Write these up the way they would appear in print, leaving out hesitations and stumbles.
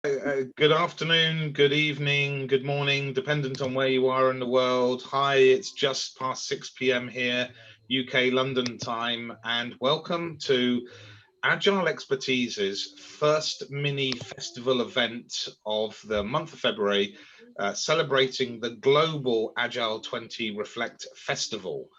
Good afternoon, good evening, good morning, dependent on where you are in the world. Hi, it's just past 6 p.m. here, UK London time, and welcome to Agile Expertise's first mini festival event of the month of February, celebrating the Global Agile 20 Reflect Festival.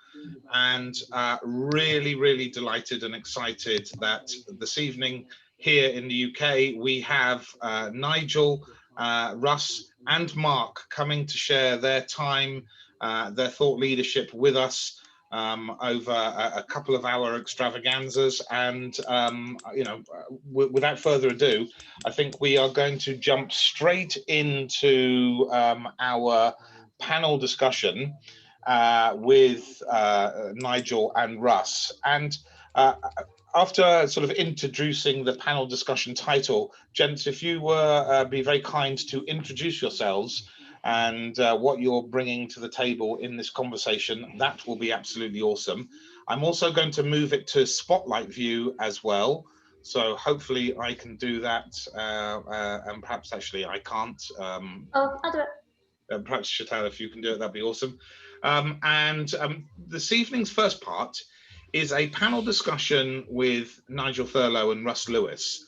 And really delighted and excited that this evening here in the UK, we have Nigel, Russ and Mark coming to share their time, their thought leadership with us over a couple of hour extravaganzas. And, without further ado, I think we are going to jump straight into our panel discussion with Nigel and Russ. And after sort of introducing the panel discussion title, gents, if you were be very kind to introduce yourselves and what you're bringing to the table in this conversation, that will be absolutely awesome. I'm also going to move it to spotlight view as well. So hopefully I can do that, and perhaps actually I can't. I'll do it. Perhaps Chantal, if you can do it, that'd be awesome. And this evening's first part is a panel discussion with Nigel Thurlow and Russ Lewis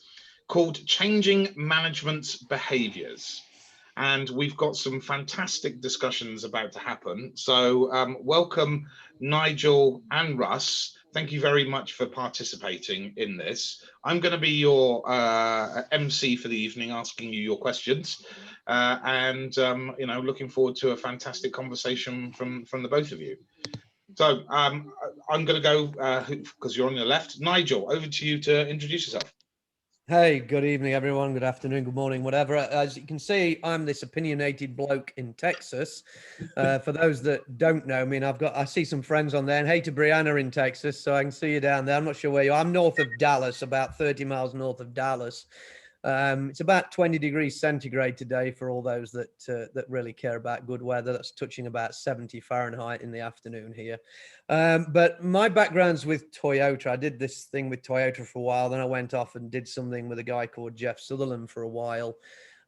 called Changing Management's Behaviours. And we've got some fantastic discussions about to happen. So welcome, Nigel and Russ. Thank you very much for participating in this. I'm going to be your MC for the evening, asking you your questions. And looking forward to a fantastic conversation from the both of you. So I'm going to go, because you're on your left. Nigel, over to you to introduce yourself. Hey, good evening, everyone. Good afternoon, good morning, whatever. As you can see, I'm this opinionated bloke in Texas. For those that don't know me, and I see some friends on there. And hey to Brianna in Texas, so I can see you down there. I'm not sure where you are. I'm north of Dallas, about 30 miles north of Dallas. It's about 20 degrees centigrade today for all those that really care about good weather. That's touching about 70 Fahrenheit in the afternoon here. But my background's with Toyota. I did this thing with Toyota for a while. Then I went off and did something with a guy called Jeff Sutherland for a while,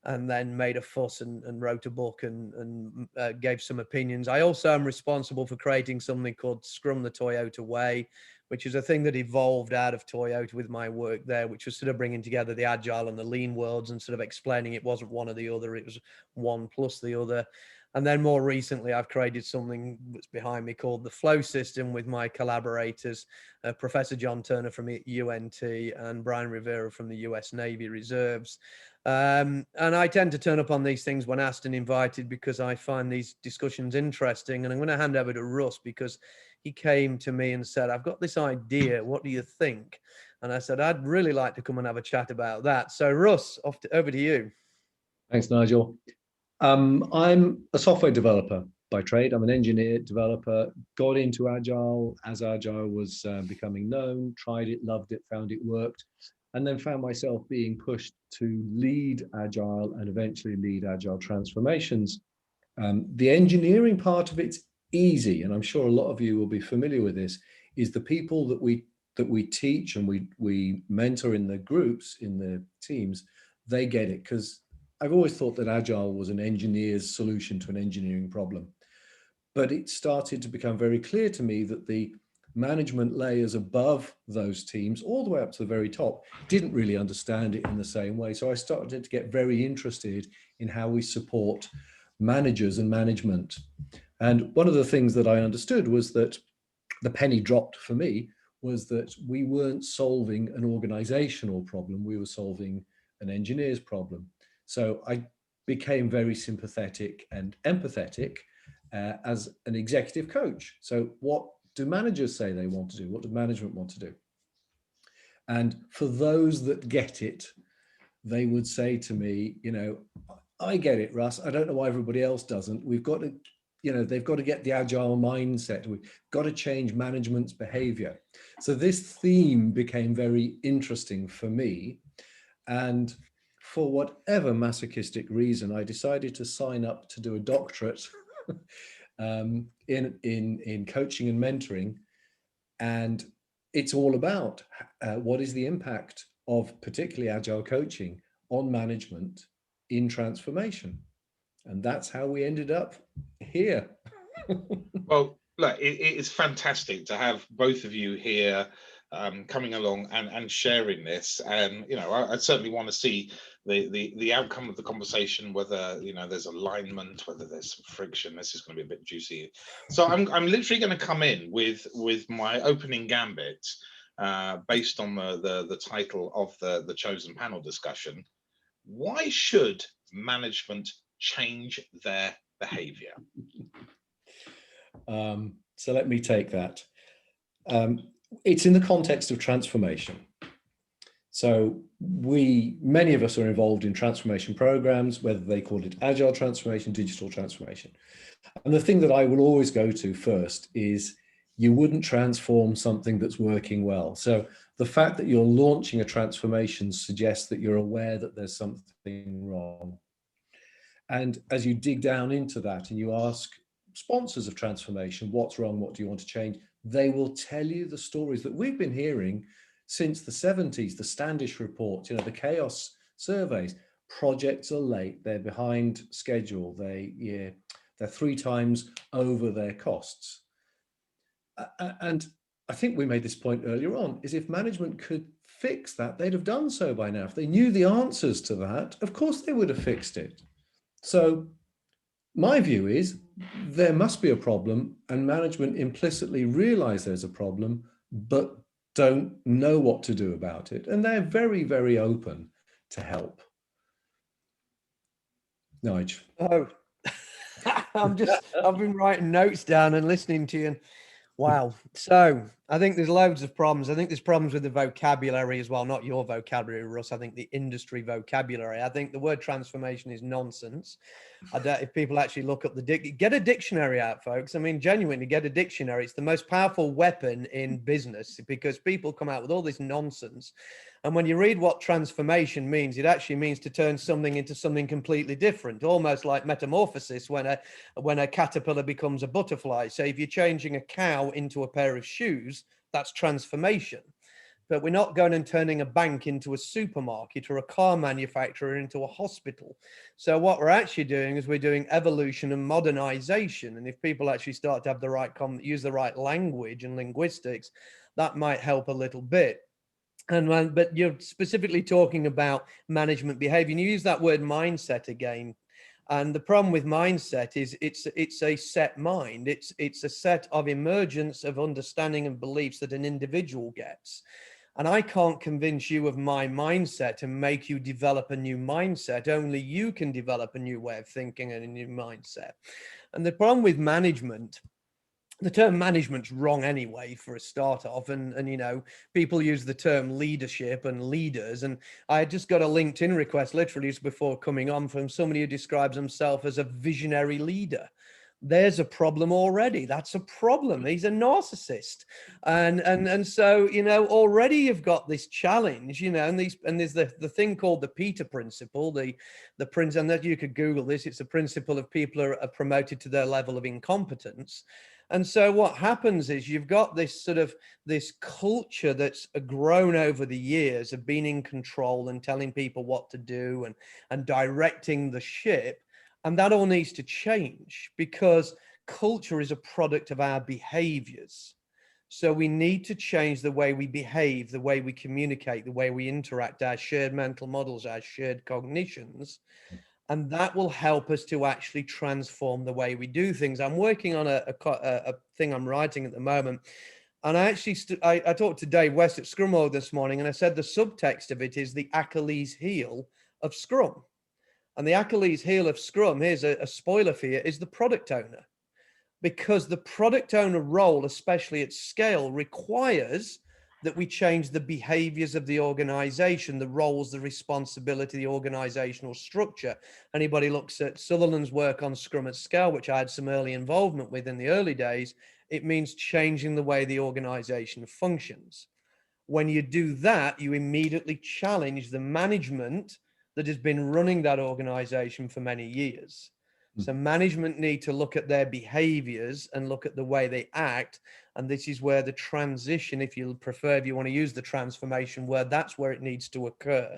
and then made a fuss and wrote a book and gave some opinions. I also am responsible for creating something called Scrum the Toyota Way, which is a thing that evolved out of Toyota with my work there, which was sort of bringing together the agile and the lean worlds and sort of explaining it wasn't one or the other, it was one plus the other. And then more recently, I've created something that's behind me called the Flow System with my collaborators, Professor John Turner from UNT and Brian Rivera from the US Navy Reserves. And I tend to turn up on these things when asked and invited because I find these discussions interesting. And I'm going to hand over to Russ because he came to me and said, I've got this idea. What do you think? And I said, I'd really like to come and have a chat about that. So Russ, over to you. Thanks, Nigel. I'm a software developer by trade. I'm an engineer developer, got into Agile as Agile was becoming known, tried it, loved it, found it worked, and then found myself being pushed to lead Agile and eventually lead Agile transformations. The engineering part of it's easy, and I'm sure a lot of you will be familiar with this, is the people that we teach and we mentor in the groups, in the teams, they get it, because I've always thought that Agile was an engineer's solution to an engineering problem. But it started to become very clear to me that the management layers above those teams, all the way up to the very top, didn't really understand it in the same way. So I started to get very interested in how we support managers and management. And one of the things that I understood was that the penny dropped for me was that we weren't solving an organizational problem, we were solving an engineer's problem. So I became very sympathetic and empathetic as an executive coach. So what do managers say they want to do? What do management want to do? And for those that get it, they would say to me, I get it, Russ. I don't know why everybody else doesn't. We've got to, they've got to get the agile mindset. We've got to change management's behavior. So this theme became very interesting for me. And for whatever masochistic reason, I decided to sign up to do a doctorate in coaching and mentoring. And it's all about what is the impact of particularly agile coaching on management in transformation. And that's how we ended up here. Well, look, it is fantastic to have both of you here coming along and sharing this. And, you know, I certainly want to see the outcome of the conversation, whether, you know, there's alignment, whether there's some friction. This is going to be a bit juicy. So I'm literally going to come in with my opening gambit based on the title of the chosen panel discussion. Why should management change their behavior? So let me take that. It's in the context of transformation. So many of us are involved in transformation programs, whether they call it agile transformation, digital transformation. And the thing that I will always go to first is you wouldn't transform something that's working well. So the fact that you're launching a transformation suggests that you're aware that there's something wrong. And as you dig down into that and you ask sponsors of transformation, what's wrong? What do you want to change? They will tell you the stories that we've been hearing since the 70s, the Standish report, you know, the chaos surveys. Projects are late, they're behind schedule, they're 3 times over their costs. And I think we made this point earlier on, is if management could fix that, they'd have done so by now. If they knew the answers to that, of course they would have fixed it. So my view is there must be a problem, and management implicitly realize there's a problem, but don't know what to do about it. And they're very, very open to help. Nigel. Oh, I've been writing notes down and listening to you. And wow. So I think there's loads of problems. I think there's problems with the vocabulary as well, not your vocabulary, Russ. I think the industry vocabulary. I think the word transformation is nonsense. I doubt if people actually look up get a dictionary out, folks. I mean, genuinely get a dictionary. It's the most powerful weapon in business because people come out with all this nonsense. And when you read what transformation means, it actually means to turn something into something completely different, almost like metamorphosis when a caterpillar becomes a butterfly. So if you're changing a cow into a pair of shoes, that's transformation. But we're not going and turning a bank into a supermarket or a car manufacturer into a hospital. So what we're actually doing is we're doing evolution and modernization. And if people actually start to have the right use the right language and linguistics, that might help a little bit. But you're specifically talking about management behavior, and you use that word mindset again. And the problem with mindset is it's a set mind. It's a set of emergence of understanding and beliefs that an individual gets. And I can't convince you of my mindset and make you develop a new mindset. Only you can develop a new way of thinking and a new mindset. And the problem with management, the term management's wrong anyway for a start off, and you know, people use the term leadership and leaders, and I just got a LinkedIn request literally just before coming on from somebody who describes himself as a visionary leader. There's a problem already. That's a problem. He's a narcissist, and so, you know, already you've got this challenge, you know, and there's the thing called the Peter principle, the prince, and that you could Google this. It's a principle of people are promoted to their level of incompetence. And so what happens is you've got this culture that's grown over the years of being in control and telling people what to do and directing the ship. And that all needs to change because culture is a product of our behaviors. So we need to change the way we behave, the way we communicate, the way we interact, our shared mental models, our shared cognitions. And that will help us to actually transform the way we do things. I'm working on a thing I'm writing at the moment. And I actually, I talked to Dave West at Scrum Org this morning, and I said the subtext of it is the Achilles heel of Scrum. And the Achilles heel of Scrum, here's a spoiler for you, is the product owner. Because the product owner role, especially at scale, requires that we change the behaviors of the organization, the roles, the responsibility, the organizational structure. Anybody looks at Sutherland's work on Scrum at Scale, which I had some early involvement with in the early days, it means changing the way the organization functions. When you do that, you immediately challenge the management that has been running that organization for many years. So management need to look at their behaviors and look at the way they act. And this is where the transition, if you prefer, if you want to use the transformation word, that's where it needs to occur.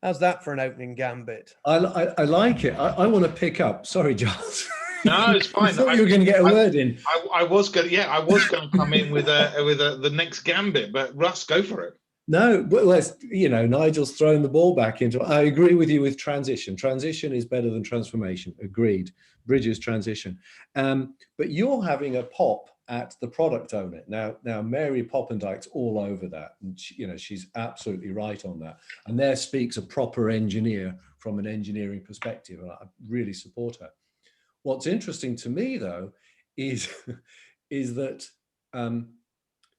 How's that for an opening gambit? I like it. I want to pick up. Sorry, Giles. No, it's fine. I thought you were going to get a word in. I was going to come in with the next gambit, but Russ, go for it. No, well, Nigel's thrown the ball back into. I agree with you with transition. Transition is better than transformation. Agreed. Bridges transition. But you're having a pop at the product owner now. Mary Poppendike's all over that, and she's absolutely right on that. And there speaks a proper engineer from an engineering perspective, and I really support her. What's interesting to me, though, is that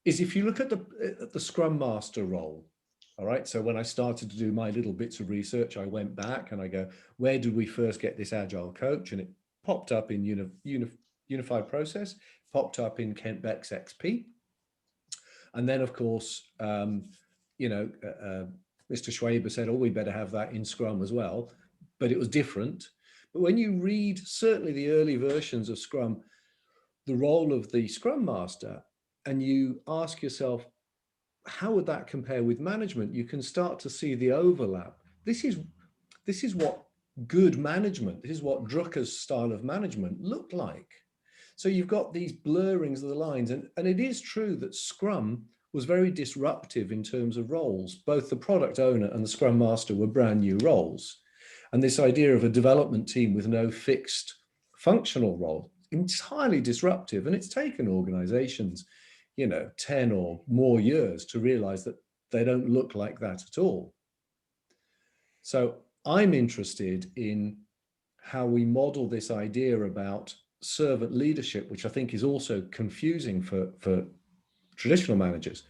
if you look at the Scrum Master role, all right. So when I started to do my little bits of research, I went back and I go, where did we first get this Agile coach? And it popped up in Unified Process, popped up in Kent Beck's XP, and then of course, Mr. Schwaber said, oh, we better have that in Scrum as well, but it was different. But when you read certainly the early versions of Scrum, the role of the Scrum Master, and you ask yourself, how would that compare with management? You can start to see the overlap. This is what good management, this is what Drucker's style of management looked like. So you've got these blurrings of the lines, and it is true that Scrum was very disruptive in terms of roles. Both the product owner and the Scrum Master were brand new roles. And this idea of a development team with no fixed functional role, entirely disruptive. And it's taken organizations, 10 or more years to realize that they don't look like that at all. So I'm interested in how we model this idea about servant leadership, which I think is also confusing for traditional managers,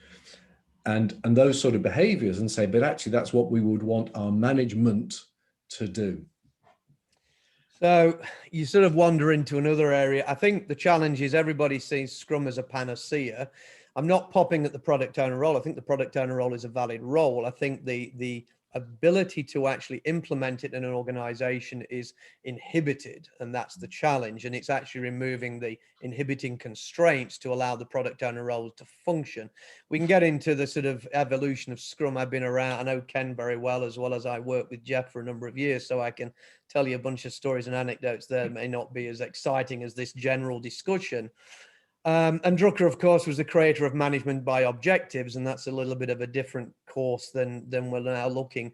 and those sort of behaviors, and say, but actually that's what we would want our management to do. So you sort of wander into another area. I think the challenge is everybody sees Scrum as a panacea. I'm not popping at the product owner role. I think the product owner role is a valid role. I think the ability to actually implement it in an organization is inhibited, and that's the challenge. And it's actually removing the inhibiting constraints to allow the product owner role to function. We can get into the sort of evolution of Scrum. I've been around, I know Ken very well as I worked with Jeff for a number of years, so I can tell you a bunch of stories and anecdotes there. May not be as exciting as this general discussion. And Drucker, of course, was the creator of Management by Objectives, and that's a little bit of a different course than we're now looking.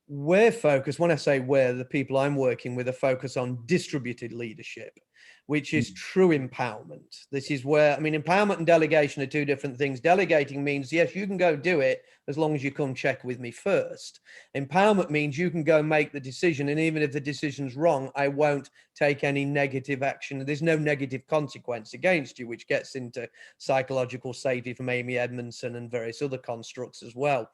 We're focused, when I say we're, the people I'm working with are focused on distributed leadership, which is true empowerment. This is where, empowerment and delegation are two different things. Delegating means, yes, you can go do it as long as you come check with me first. Empowerment means you can go make the decision, and even if the decision's wrong, I won't take any negative action. There's no negative consequence against you, which gets into psychological safety from Amy Edmondson and various other constructs as well.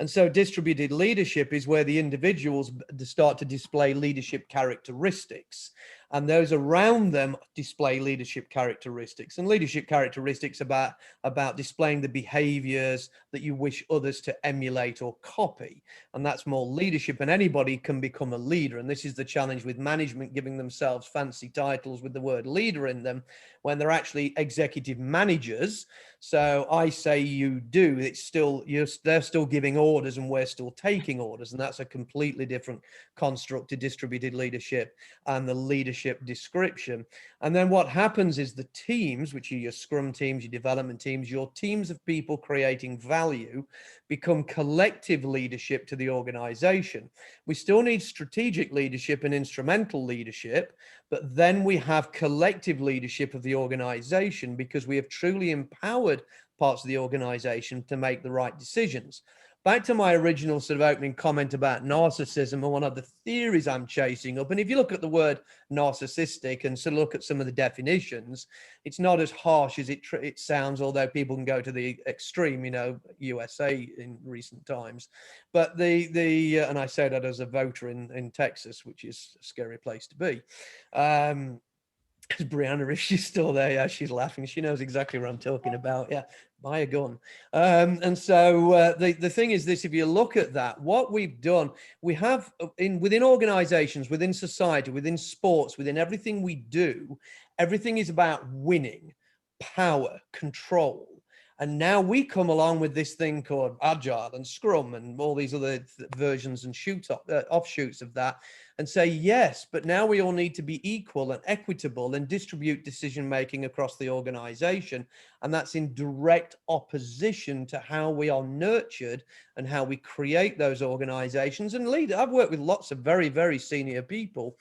And so distributed leadership is where the individuals start to display leadership characteristics, and those around them display leadership characteristics. And leadership characteristics about displaying the behaviors that you wish others to emulate or copy. And that's more leadership, and anybody can become a leader. And this is the challenge with management giving themselves fancy titles with the word leader in them when they're actually executive managers. So I say you do, it's still, they're still giving orders and we're still taking orders. And that's a completely different construct to distributed leadership and the leadership description. And then what happens is the teams, which are your Scrum teams, your development teams, your teams of people creating value, become collective leadership to the organization. We still need strategic leadership and instrumental leadership, but then we have collective leadership of the organization because we have truly empowered parts of the organization to make the right decisions. Back to my original sort of opening comment about narcissism and one of the theories I'm chasing up. And if you look at the word narcissistic and sort of look at some of the definitions, it's not as harsh as it sounds, although people can go to the extreme, USA in recent times. But and I say that as a voter in Texas, which is a scary place to be. Because Brianna, if she's still there, yeah, she's laughing. She knows exactly what I'm talking about. Yeah, buy a gun. And so the thing is this: if you look at that, what we've done, we have within organizations, within society, within sports, within everything we do, everything is about winning, power, control. And now we come along with this thing called Agile and Scrum and all these other versions and offshoots of that, and say, yes, but now we all need to be equal and equitable and distribute decision-making across the organization. And that's in direct opposition to how we are nurtured and how we create those organizations and lead. I've worked with lots of very, very senior people,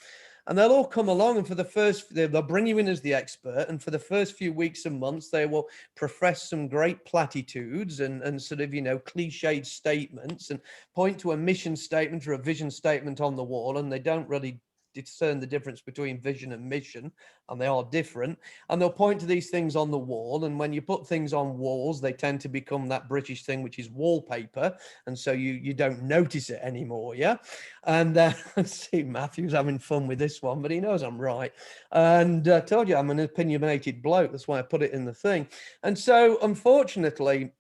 and they'll all come along, and for the first, they'll bring you in as the expert, and for the first few weeks and months, they will profess some great platitudes and sort of, cliched statements and point to a mission statement or a vision statement on the wall, and they don't really discern the difference between vision and mission, and they are different. And they'll point to these things on the wall, and when you put things on walls, they tend to become that British thing, which is wallpaper, and so you don't notice it anymore. Yeah. And see, Matthew's having fun with this one, but he knows I'm right. And I told you I'm an opinionated bloke. That's why I put it in the thing. And so unfortunately,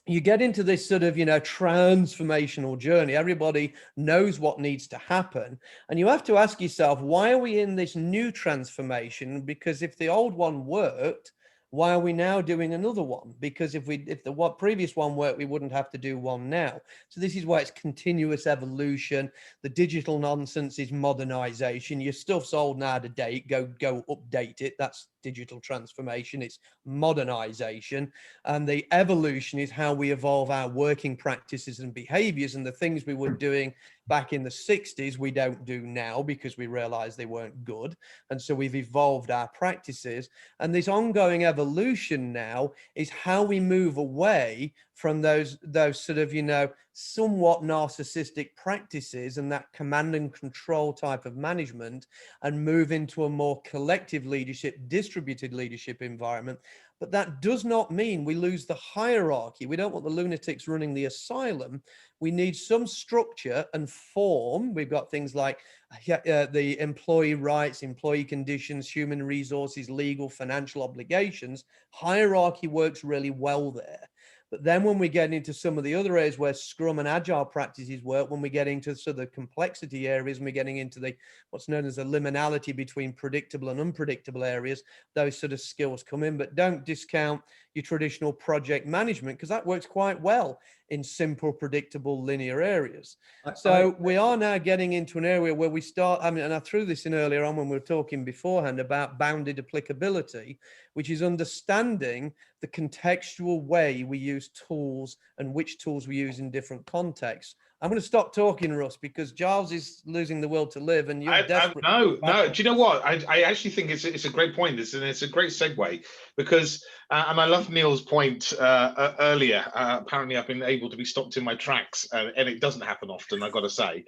you get into this sort of, transformational journey. Everybody knows what needs to happen. And you have to ask yourself, why are we in this new transformation? Because if the old one worked, why are we now doing another one? Because if the previous one worked, we wouldn't have to do one now. So this is why it's continuous evolution. The digital nonsense is modernization. Your stuff's old and out of date. Go update it. That's digital transformation. It's modernization. And the evolution is how we evolve our working practices and behaviors, and the things we were doing back in the 60s we don't do now because we realized they weren't good. And so we've evolved our practices, and this ongoing evolution now is how we move away from those sort of, somewhat narcissistic practices and that command and control type of management, and move into a more collective leadership, distributed leadership environment. But that does not mean we lose the hierarchy. We don't want the lunatics running the asylum. We need some structure and form. We've got things like the employee rights, employee conditions, human resources, legal, financial obligations. Hierarchy works really well there. But then when we get into some of the other areas where Scrum and Agile practices work, when we get into sort of the complexity areas, and we're getting into the what's known as the liminality between predictable and unpredictable areas, those sort of skills come in. But don't discount your traditional project management, because that works quite well in simple, predictable, linear areas. So we are now getting into an area where we start, and I threw this in earlier on when we were talking beforehand about bounded applicability, which is understanding the contextual way we use tools and which tools we use in different contexts. I'm going to stop talking, Russ, because Giles is losing the will to live, and you're desperate. No. Do you know what? I actually think it's a great point. It's a great segue, because and I love Neil's point earlier. Apparently, I've been able to be stopped in my tracks, and it doesn't happen often, I've got to say.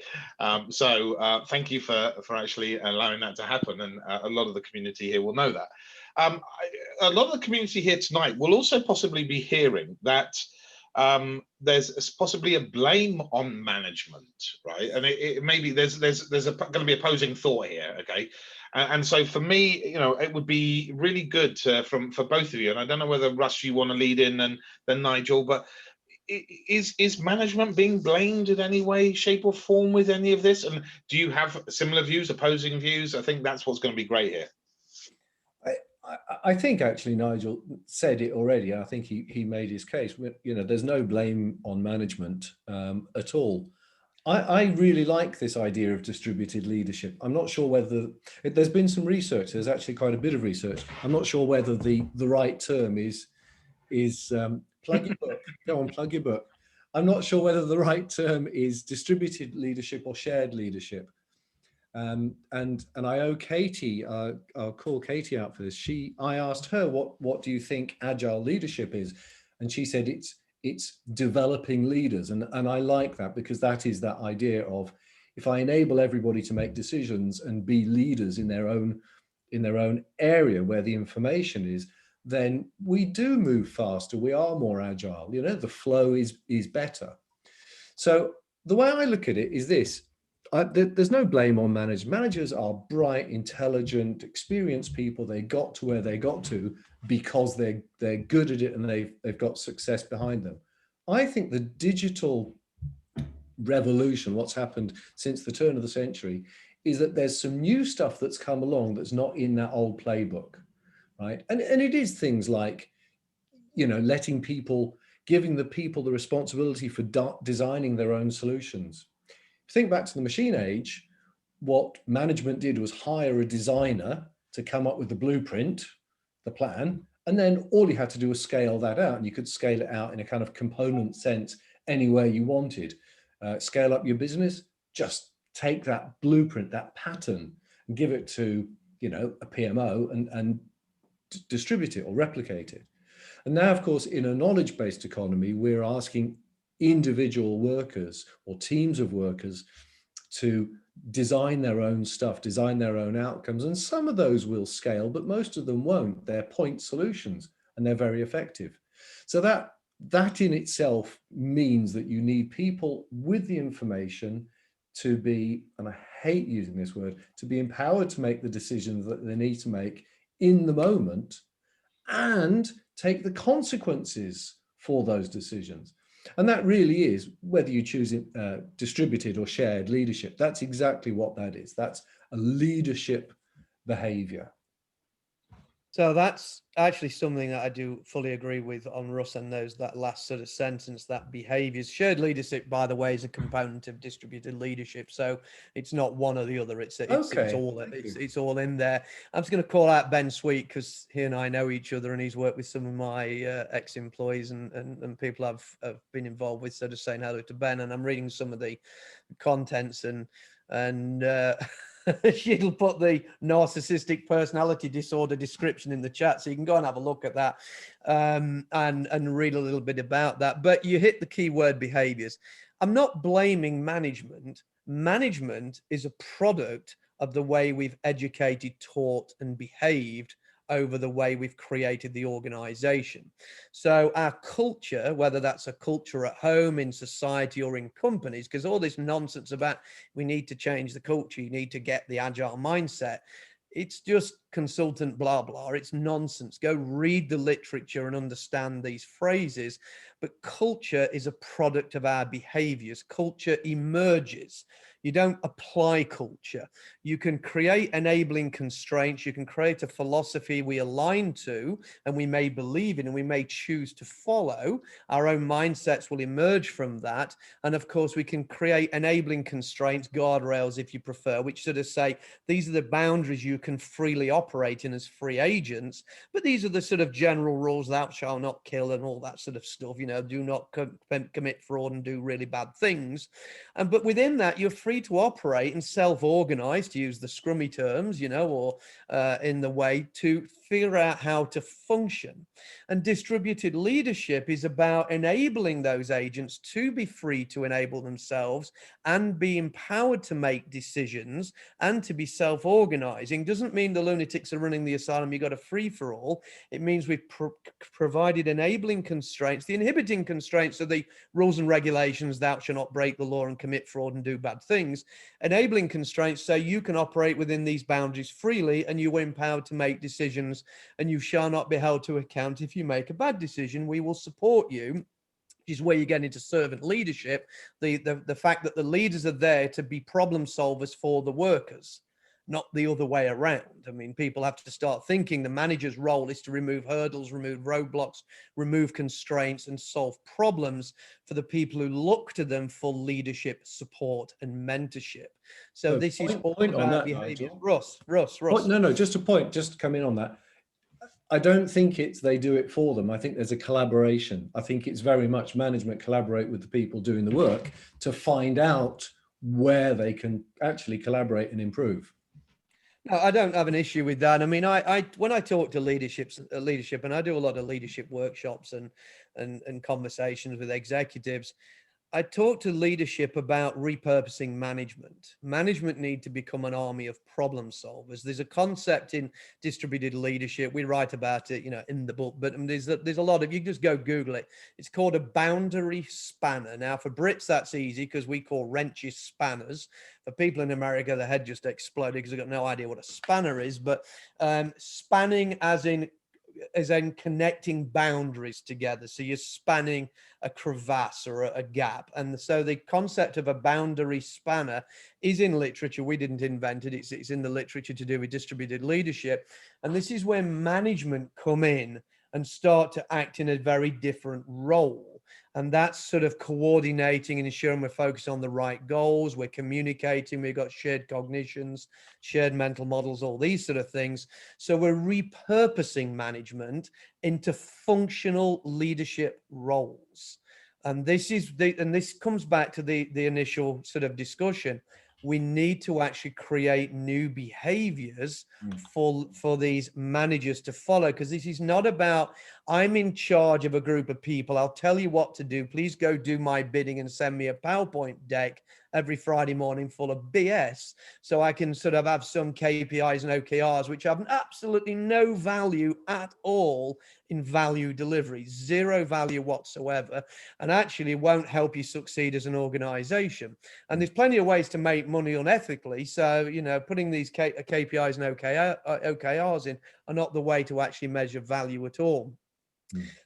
So thank you for actually allowing that to happen, and a lot of the community here will know that. A lot of the community here tonight will also possibly be hearing that there's possibly a blame on management, right? And it maybe there's going to be opposing thought here, okay? And so for me, it would be really good for both of you. And I don't know whether Russ, you want to lead in, and then Nigel, but is management being blamed in any way, shape, or form with any of this? And do you have similar views, opposing views? I think that's what's going to be great here. I think actually Nigel said it already. I think he made his case. There's no blame on management at all. I really like this idea of distributed leadership. I'm not sure whether there's been some research. There's actually quite a bit of research. I'm not sure whether the right term is plug your book. Go on, plug your book. I'm not sure whether the right term is distributed leadership or shared leadership. And I owe Katie, I'll call Katie out for this. I asked her, what do you think agile leadership is? And she said it's developing leaders. And I like that, because that is that idea of, if I enable everybody to make decisions and be leaders in their own area where the information is, then we do move faster. We are more agile. The flow is better. So the way I look at it is this. there's no blame on managers. Managers are bright, intelligent, experienced people. They got to where they got to because they're good at it and they've got success behind them. I think the digital revolution, what's happened since the turn of the century, is that there's some new stuff that's come along that's not in that old playbook, right? And it is things like, letting people, giving the people the responsibility for designing their own solutions. Think back to the machine age, what management did was hire a designer to come up with the blueprint, the plan, and then all you had to do was scale that out, and you could scale it out in a kind of component sense anywhere you wanted. Scale up your business, just take that blueprint, that pattern, and give it to a PMO and distribute it or replicate it. And now, of course, in a knowledge-based economy, we're asking individual workers or teams of workers to design their own stuff, design their own outcomes. And some of those will scale, but most of them won't. They're point solutions and they're very effective. So that in itself means that you need people with the information to be, and I hate using this word, to be empowered to make the decisions that they need to make in the moment and take the consequences for those decisions. And that really is, whether you choose distributed or shared leadership, that's exactly what that is. That's a leadership behavior. So that's actually something that I do fully agree with on Russ and that last sort of sentence, that behaviors. Shared leadership, by the way, is a component of distributed leadership. So it's not one or the other. It's all in there. I'm just going to call out Ben Sweet because he and I know each other, and he's worked with some of my ex-employees and people I've been involved with. So just saying hello to Ben, and I'm reading some of the contents and she'll put the narcissistic personality disorder description in the chat, so you can go and have a look at that and read a little bit about that. But you hit the key word, behaviors. I'm not blaming management. Management is a product of the way we've educated, taught, and behaved over the way we've created the organization. So our culture, whether that's a culture at home, in society, or in companies, because all this nonsense about we need to change the culture, you need to get the agile mindset, it's just consultant blah blah. It's nonsense. Go read the literature and understand these phrases. But culture is a product of our behaviors. Culture emerges. You don't apply culture. You can create enabling constraints. You can create a philosophy we align to and we may believe in and we may choose to follow. Our own mindsets will emerge from that. And of course, we can create enabling constraints, guardrails, if you prefer, which sort of say, these are the boundaries you can freely operate in as free agents. But these are the sort of general rules, thou shalt not kill and all that sort of stuff, do not commit fraud and do really bad things. But within that, you're free to operate and self-organize, to use the scrummy terms, or in the way to figure out how to function. And distributed leadership is about enabling those agents to be free to enable themselves and be empowered to make decisions and to be self-organizing. Doesn't mean the lunatics are running the asylum, you got a free-for-all. It means we've provided enabling constraints. The inhibiting constraints are the rules and regulations, thou shalt not break the law and commit fraud and do bad things. Enabling constraints say you can operate within these boundaries freely and you are empowered to make decisions, and you shall not be held to account if you make a bad decision. We will support you, which is where you get into servant leadership, the fact that the leaders are there to be problem solvers for the workers, not the other way around. I mean, people have to start thinking the manager's role is to remove hurdles, remove roadblocks, remove constraints, and solve problems for the people who look to them for leadership, support, and mentorship. So this is all about behavior. Russ. No, just a point, just to come in on that. I don't think it's they do it for them. I think there's a collaboration. I think it's very much management collaborate with the people doing the work to find out where they can actually collaborate and improve. No, I don't have an issue with that. I mean, I when I talk to leadership, and I do a lot of leadership workshops and conversations with executives, I talk to leadership about repurposing management. Management need to become an army of problem solvers. There's a concept in distributed leadership. We write about it, in the book, but there's a lot of, you just go Google it. It's called a boundary spanner. Now for Brits, that's easy because we call wrenches spanners. For people in America, the head just exploded because they've got no idea what a spanner is, but spanning as in connecting boundaries together. So you're spanning a crevasse or a gap. And so the concept of a boundary spanner is in literature. We didn't invent it. It's in the literature to do with distributed leadership. And this is where management come in and start to act in a very different role. And that's sort of coordinating and ensuring we're focused on the right goals, we're communicating, we've got shared cognitions, shared mental models, all these sort of things. So we're repurposing management into functional leadership roles. And this comes back to the initial sort of discussion. We need to actually create new behaviors for these managers to follow, because this is not about, I'm in charge of a group of people, I'll tell you what to do, please go do my bidding and send me a PowerPoint deck every Friday morning full of BS, so I can sort of have some KPIs and OKRs, which have absolutely no value at all in value delivery, zero value whatsoever, and actually won't help you succeed as an organization. And there's plenty of ways to make money unethically. So, putting these KPIs and OKRs in are not the way to actually measure value at all.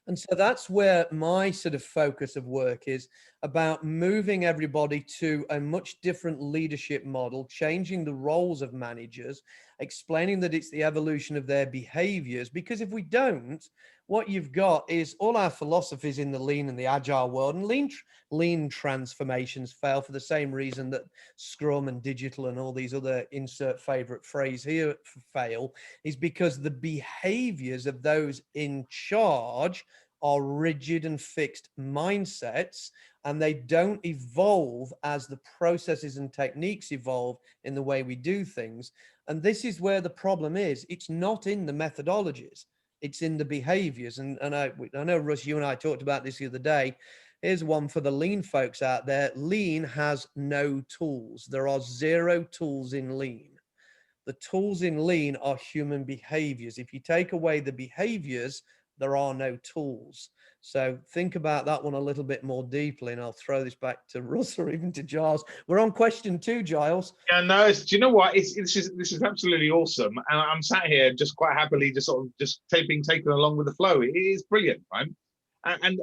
And so that's where my sort of focus of work is about moving everybody to a much different leadership model, changing the roles of managers, explaining that it's the evolution of their behaviors. Because if we don't, what you've got is all our philosophies in the lean and the agile world, and lean transformations fail for the same reason that Scrum and digital and all these other insert favorite phrase here fail, is because the behaviors of those in charge are rigid and fixed mindsets, and they don't evolve as the processes and techniques evolve in the way we do things. And this is where the problem is. It's not in the methodologies, it's in the behaviors. And I know, Russ, you and I talked about this the other day. Here's one for the lean folks out there. Lean has no tools. There are zero tools in lean. The tools in lean are human behaviors. If you take away the behaviors, there are no tools. So think about that one a little bit more deeply, and I'll throw this back to Russ or even to Giles. We're on question 2, Giles. Yeah, no, do you know what? This is absolutely awesome, and I'm sat here just quite happily, just taken along with the flow. It is brilliant, right? And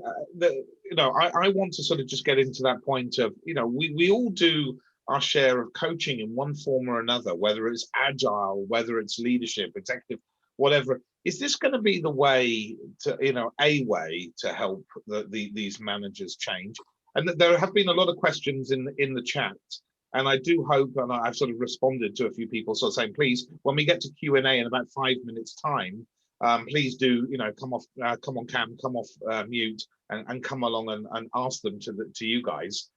I want to sort of just get into that point of, we all do our share of coaching in one form or another, whether it's agile, whether it's leadership, executive, whatever. Is this going to be the way to, a way to help these managers change? And there have been a lot of questions in the chat, and I do hope, and I've sort of responded to a few people sort of saying, please, when we get to Q&A in about 5 minutes time, please do, come on cam, come off mute, and come along and ask them to you guys.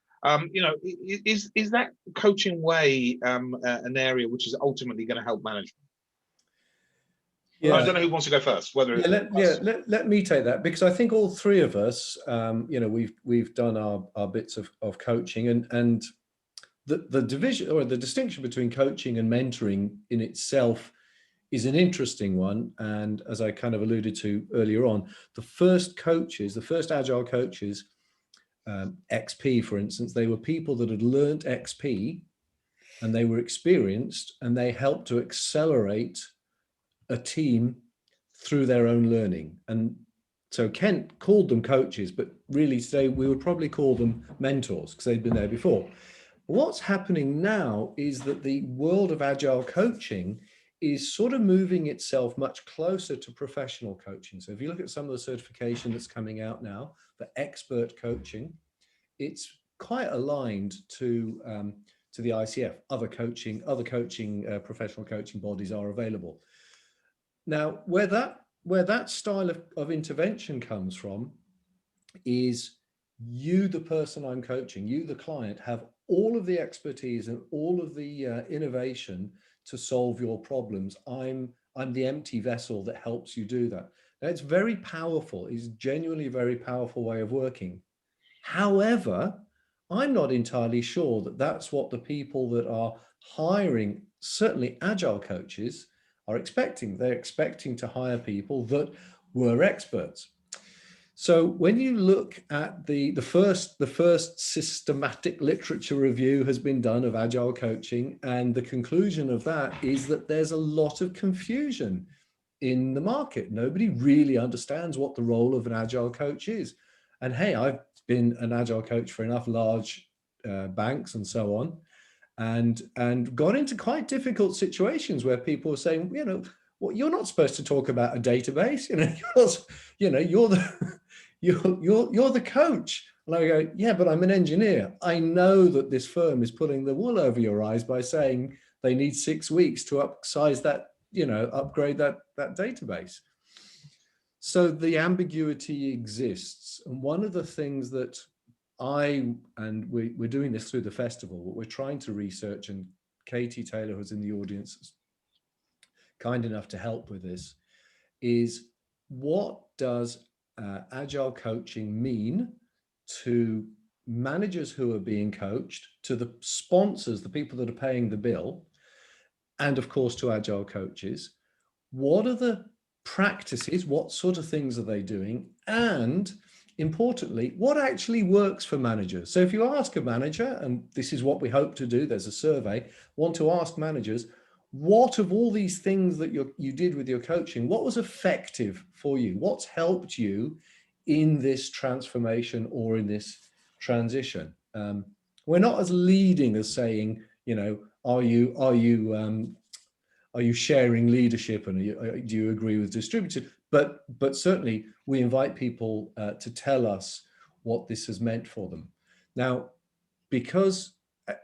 Is that coaching way an area which is ultimately going to help management? Yeah. I don't know who wants to go first. Let me take that, because I think all three of us, we've done our bits of coaching, and the division or the distinction between coaching and mentoring in itself is an interesting one. And as I kind of alluded to earlier on, the first agile coaches, XP, for instance, they were people that had learned XP and they were experienced, and they helped to accelerate a team through their own learning. And so Kent called them coaches, but really today we would probably call them mentors because they'd been there before. What's happening now is that the world of agile coaching is sort of moving itself much closer to professional coaching. So if you look at some of the certification that's coming out now for expert coaching, it's quite aligned to the ICF. Other coaching, professional coaching bodies are available. Now, where that style of intervention comes from is you, the person I'm coaching, you, the client, have all of the expertise and all of the innovation to solve your problems. I'm the empty vessel that helps you do that. Now, it's very powerful. It's genuinely a very powerful way of working. However, I'm not entirely sure that that's what the people that are hiring, certainly agile coaches, are expecting. They're expecting to hire people that were experts. So when you look at the first systematic literature review has been done of agile coaching, and the conclusion of that is that there's a lot of confusion in the market. Nobody really understands what the role of an agile coach is. And hey, I've been an agile coach for enough large banks and so on, and got into quite difficult situations where people are saying, well, you're not supposed to talk about a database. You're the coach. And I go, yeah, but I'm an engineer. I know that this firm is pulling the wool over your eyes by saying they need 6 weeks to upsize that, upgrade that database. So the ambiguity exists. And one of the things that we're doing this through the festival, what we're trying to research, and Katie Taylor, who's in the audience, is kind enough to help with this, is what does agile coaching mean to managers who are being coached, to the sponsors, the people that are paying the bill, and of course to agile coaches? What are the practices? What sort of things are they doing? And importantly, what actually works for managers? So if you ask a manager, and this is what we hope to do, there's a survey, want to ask managers, what of all these things that you did with your coaching, what was effective for you? What's helped you in this transformation or in this transition? We're not as leading as saying, are you sharing leadership, and do you agree with distributed? But certainly we invite people to tell us what this has meant for them. Now, because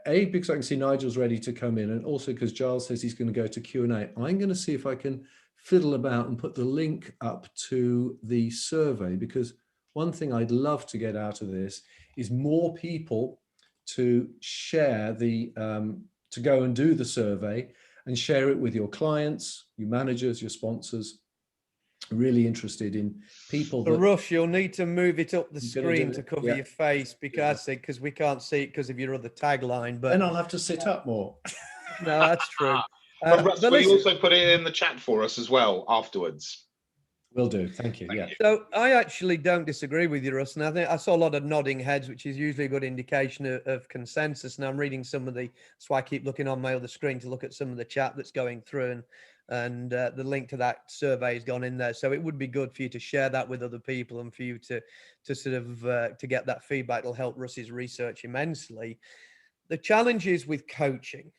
I can see Nigel's ready to come in, and also because Giles says he's going to go to Q&A, I'm going to see if I can fiddle about and put the link up to the survey, because one thing I'd love to get out of this is more people to share to go and do the survey and share it with your clients, your managers, your sponsors. Really interested in people. Russ, you'll need to move it up the screen to cover your face, because we can't see it because of your other tagline. But then I'll have to sit up more. No, that's true. But Russ, will you also put it in the chat for us as well afterwards? Will do. Thank you. Yeah. So I actually don't disagree with you, Russ. And I think I saw a lot of nodding heads, which is usually a good indication of consensus. And I'm reading that's why I keep looking on my other screen to look at some of the chat that's going through, and the link to that survey has gone in there. So it would be good for you to share that with other people, and for you to sort of to get that feedback. It'll help Russ's research immensely. The challenges with coaching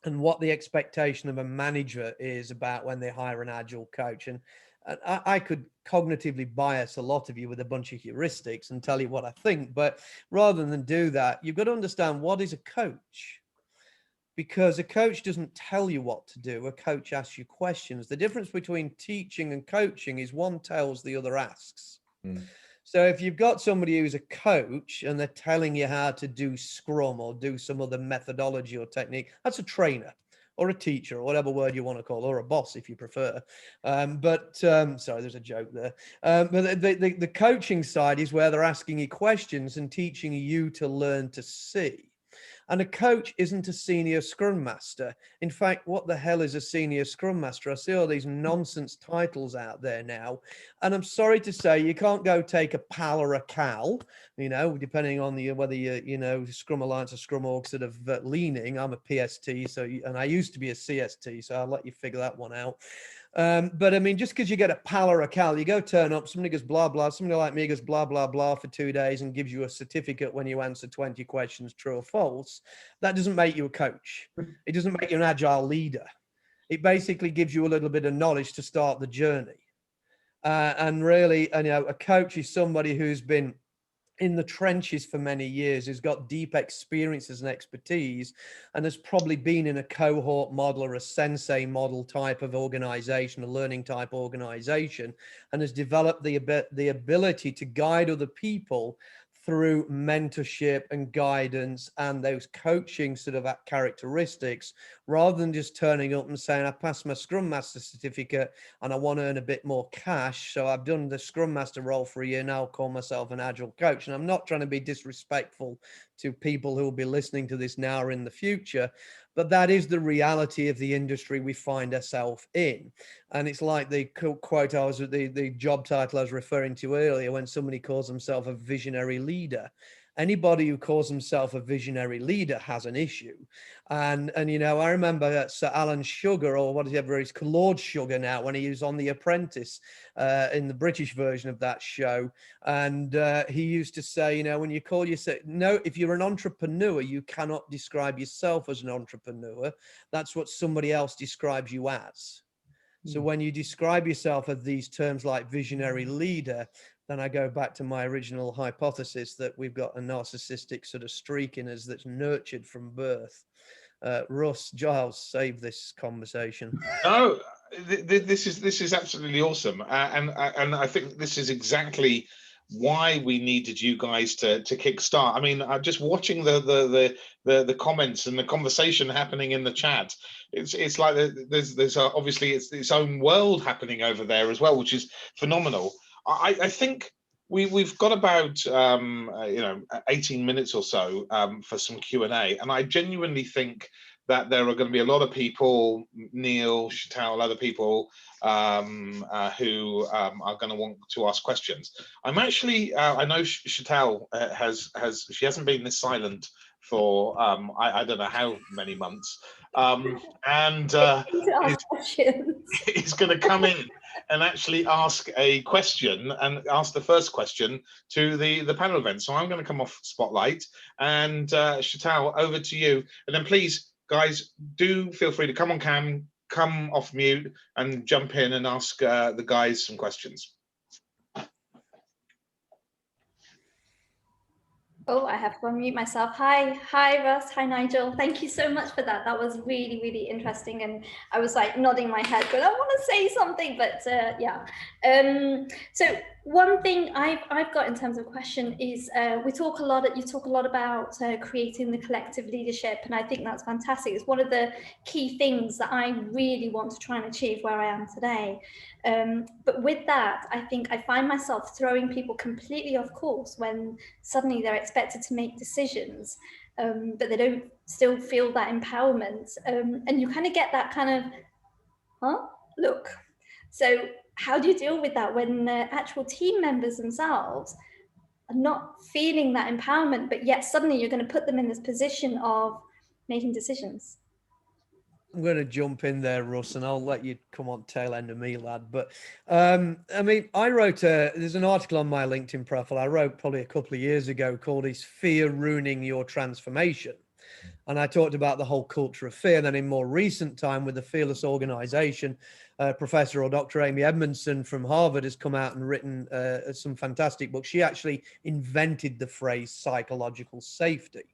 and what the expectation of a manager is about when they hire an agile coach. And I could cognitively bias a lot of you with a bunch of heuristics and tell you what I think, but rather than do that, you've got to understand what is a coach. Because a coach doesn't tell you what to do, a coach asks you questions. The difference between teaching and coaching is one tells, the other asks. So if you've got somebody who's a coach and they're telling you how to do Scrum or do some other methodology or technique, that's a trainer or a teacher or whatever word you want to call, or a boss if you prefer. Sorry, there's a joke there. But the coaching side is where they're asking you questions and teaching you to learn to see. And a coach isn't a senior Scrum Master. In fact, what the hell is a senior Scrum Master? I see all these nonsense titles out there now. And I'm sorry to say, you can't go take a PAL or a CAL, depending on whether you Scrum Alliance or Scrum Org sort of leaning. I'm a PST, and I used to be a CST, so I'll let you figure that one out. But I mean, just because you get a PAL or a CAL, you go turn up, somebody goes blah, blah, somebody like me goes blah, blah, blah for 2 days and gives you a certificate when you answer 20 questions, true or false. That doesn't make you a coach. It doesn't make you an agile leader. It basically gives you a little bit of knowledge to start the journey. And really, a coach is somebody who's been in the trenches for many years, who's got deep experiences and expertise, and has probably been in a cohort model or a sensei model type of organization, a learning type organization, and has developed the ability to guide other people through mentorship and guidance and those coaching sort of characteristics, rather than just turning up and saying, I passed my Scrum Master certificate and I want to earn a bit more cash. So I've done the Scrum Master role for a year now, call myself an Agile coach. And I'm not trying to be disrespectful to people who will be listening to this now or in the future, but that is the reality of the industry we find ourselves in. And it's like the quote the job title I was referring to earlier, when somebody calls himself a visionary leader. Anybody who calls himself a visionary leader has an issue. And you know, I remember Sir Alan Sugar, or whatever he's called, Lord Sugar now, when he was on The Apprentice in the British version of that show. And he used to say, you know, when you call yourself, no, if you're an entrepreneur, you cannot describe yourself as an entrepreneur. That's what somebody else describes you as. So when you describe yourself as these terms like visionary leader, then I go back to my original hypothesis that we've got a narcissistic sort of streak in us that's nurtured from birth. Russ, Giles, save this conversation. No, this is absolutely awesome, and I think this is exactly why we needed you guys to kickstart. I mean, I'm just watching the comments and the conversation happening in the chat. It's like there's obviously it's its own world happening over there as well, which is phenomenal. I think we've got about 18 minutes or so for some Q&A, and I genuinely think that there are going to be a lot of people, Neil, Chital, other people who are going to want to ask questions. I'm actually, I know Chital she hasn't been this silent for I don't know how many months, and he's going to come in and actually ask a question and ask the first question to the panel event. So I'm going to come off spotlight, and Chital, over to you, and then please, guys, do feel free to come on cam, come off mute, and jump in and ask the guys some questions. Oh, I have to unmute myself. Hi, Russ. Hi, Nigel. Thank you so much for that. That was really, really interesting. And I was like nodding my head, but I want to say something. But yeah. So one thing I've got in terms of question is you talk a lot about creating the collective leadership, and I think that's fantastic. It's one of the key things that I really want to try and achieve where I am today. But with that, I think I find myself throwing people completely off course when suddenly they're expected to make decisions, but they don't still feel that empowerment. And you kind of get that kind of, look. So how do you deal with that when the actual team members themselves are not feeling that empowerment, but yet suddenly you're going to put them in this position of making decisions? I'm going to jump in there, Russ, and I'll let you come on tail end of me, lad. But I mean, I wrote there's an article on my LinkedIn profile I wrote probably a couple of years ago called "Is Fear Ruining Your Transformation?" And I talked about the whole culture of fear. Then in more recent time with the Fearless Organization, Professor or Dr. Amy Edmondson from Harvard has come out and written some fantastic books. She actually invented the phrase psychological safety.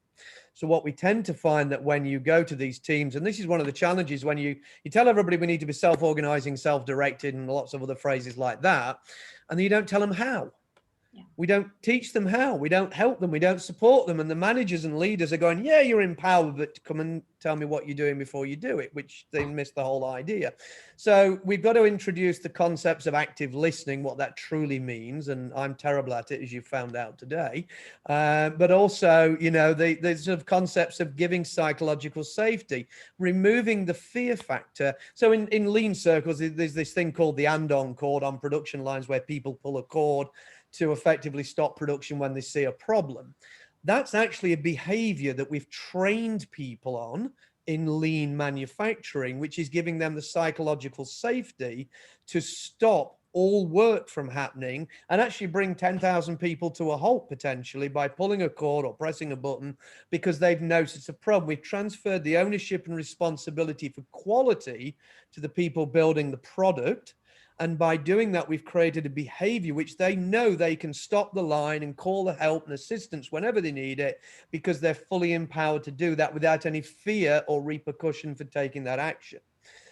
So what we tend to find that when you go to these teams, and this is one of the challenges when you tell everybody we need to be self-organizing, self-directed, and lots of other phrases like that, and then you don't tell them how. Yeah. We don't teach them how. We don't help them. We don't support them. And the managers and leaders are going, yeah, you're empowered, but come and tell me what you're doing before you do it, which they miss the whole idea. So we've got to introduce the concepts of active listening, what that truly means. And I'm terrible at it, as you found out today. But also, you know, the sort of concepts of giving psychological safety, removing the fear factor. So in lean circles, there's this thing called the and-on cord on production lines where people pull a cord to effectively stop production when they see a problem. That's actually a behavior that we've trained people on in lean manufacturing, which is giving them the psychological safety to stop all work from happening and actually bring 10,000 people to a halt potentially by pulling a cord or pressing a button because they've noticed a problem. We've transferred the ownership and responsibility for quality to the people building the product. And by doing that, we've created a behavior which they know they can stop the line and call the help and assistance whenever they need it because they're fully empowered to do that without any fear or repercussion for taking that action.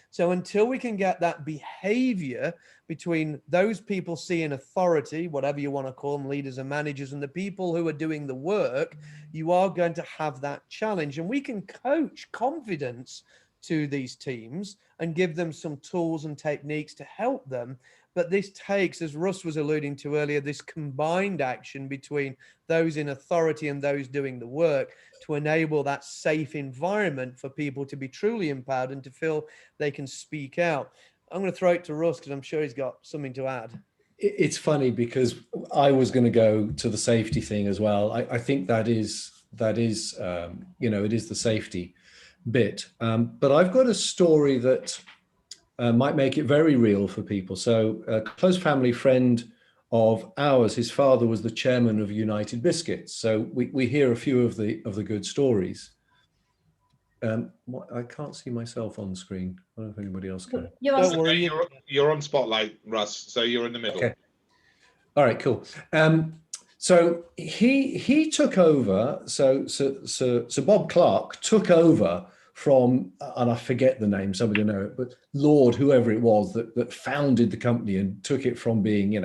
So until we can get that behavior between those people seeing authority, whatever you want to call them, leaders and managers, and the people who are doing the work, you are going to have that challenge. And we can coach confidence to these teams and give them some tools and techniques to help them. But this takes, as Russ was alluding to earlier, this combined action between those in authority and those doing the work to enable that safe environment for people to be truly empowered and to feel they can speak out. I'm going to throw it to Russ because I'm sure he's got something to add. It's funny because I was going to go to the safety thing as well. I think that is it is the safety bit. But I've got a story that might make it very real for people. So a close family friend of ours, his father was the chairman of United Biscuits. So we hear a few of the good stories. I can't see myself on screen. I don't know if anybody else can. Don't worry, you're on Spotlight, Russ. So you're in the middle. Okay. All right, cool. So he took over. So Bob Clark took over from, and I forget the name, somebody know it, but Lord, whoever it was that founded the company and took it from being,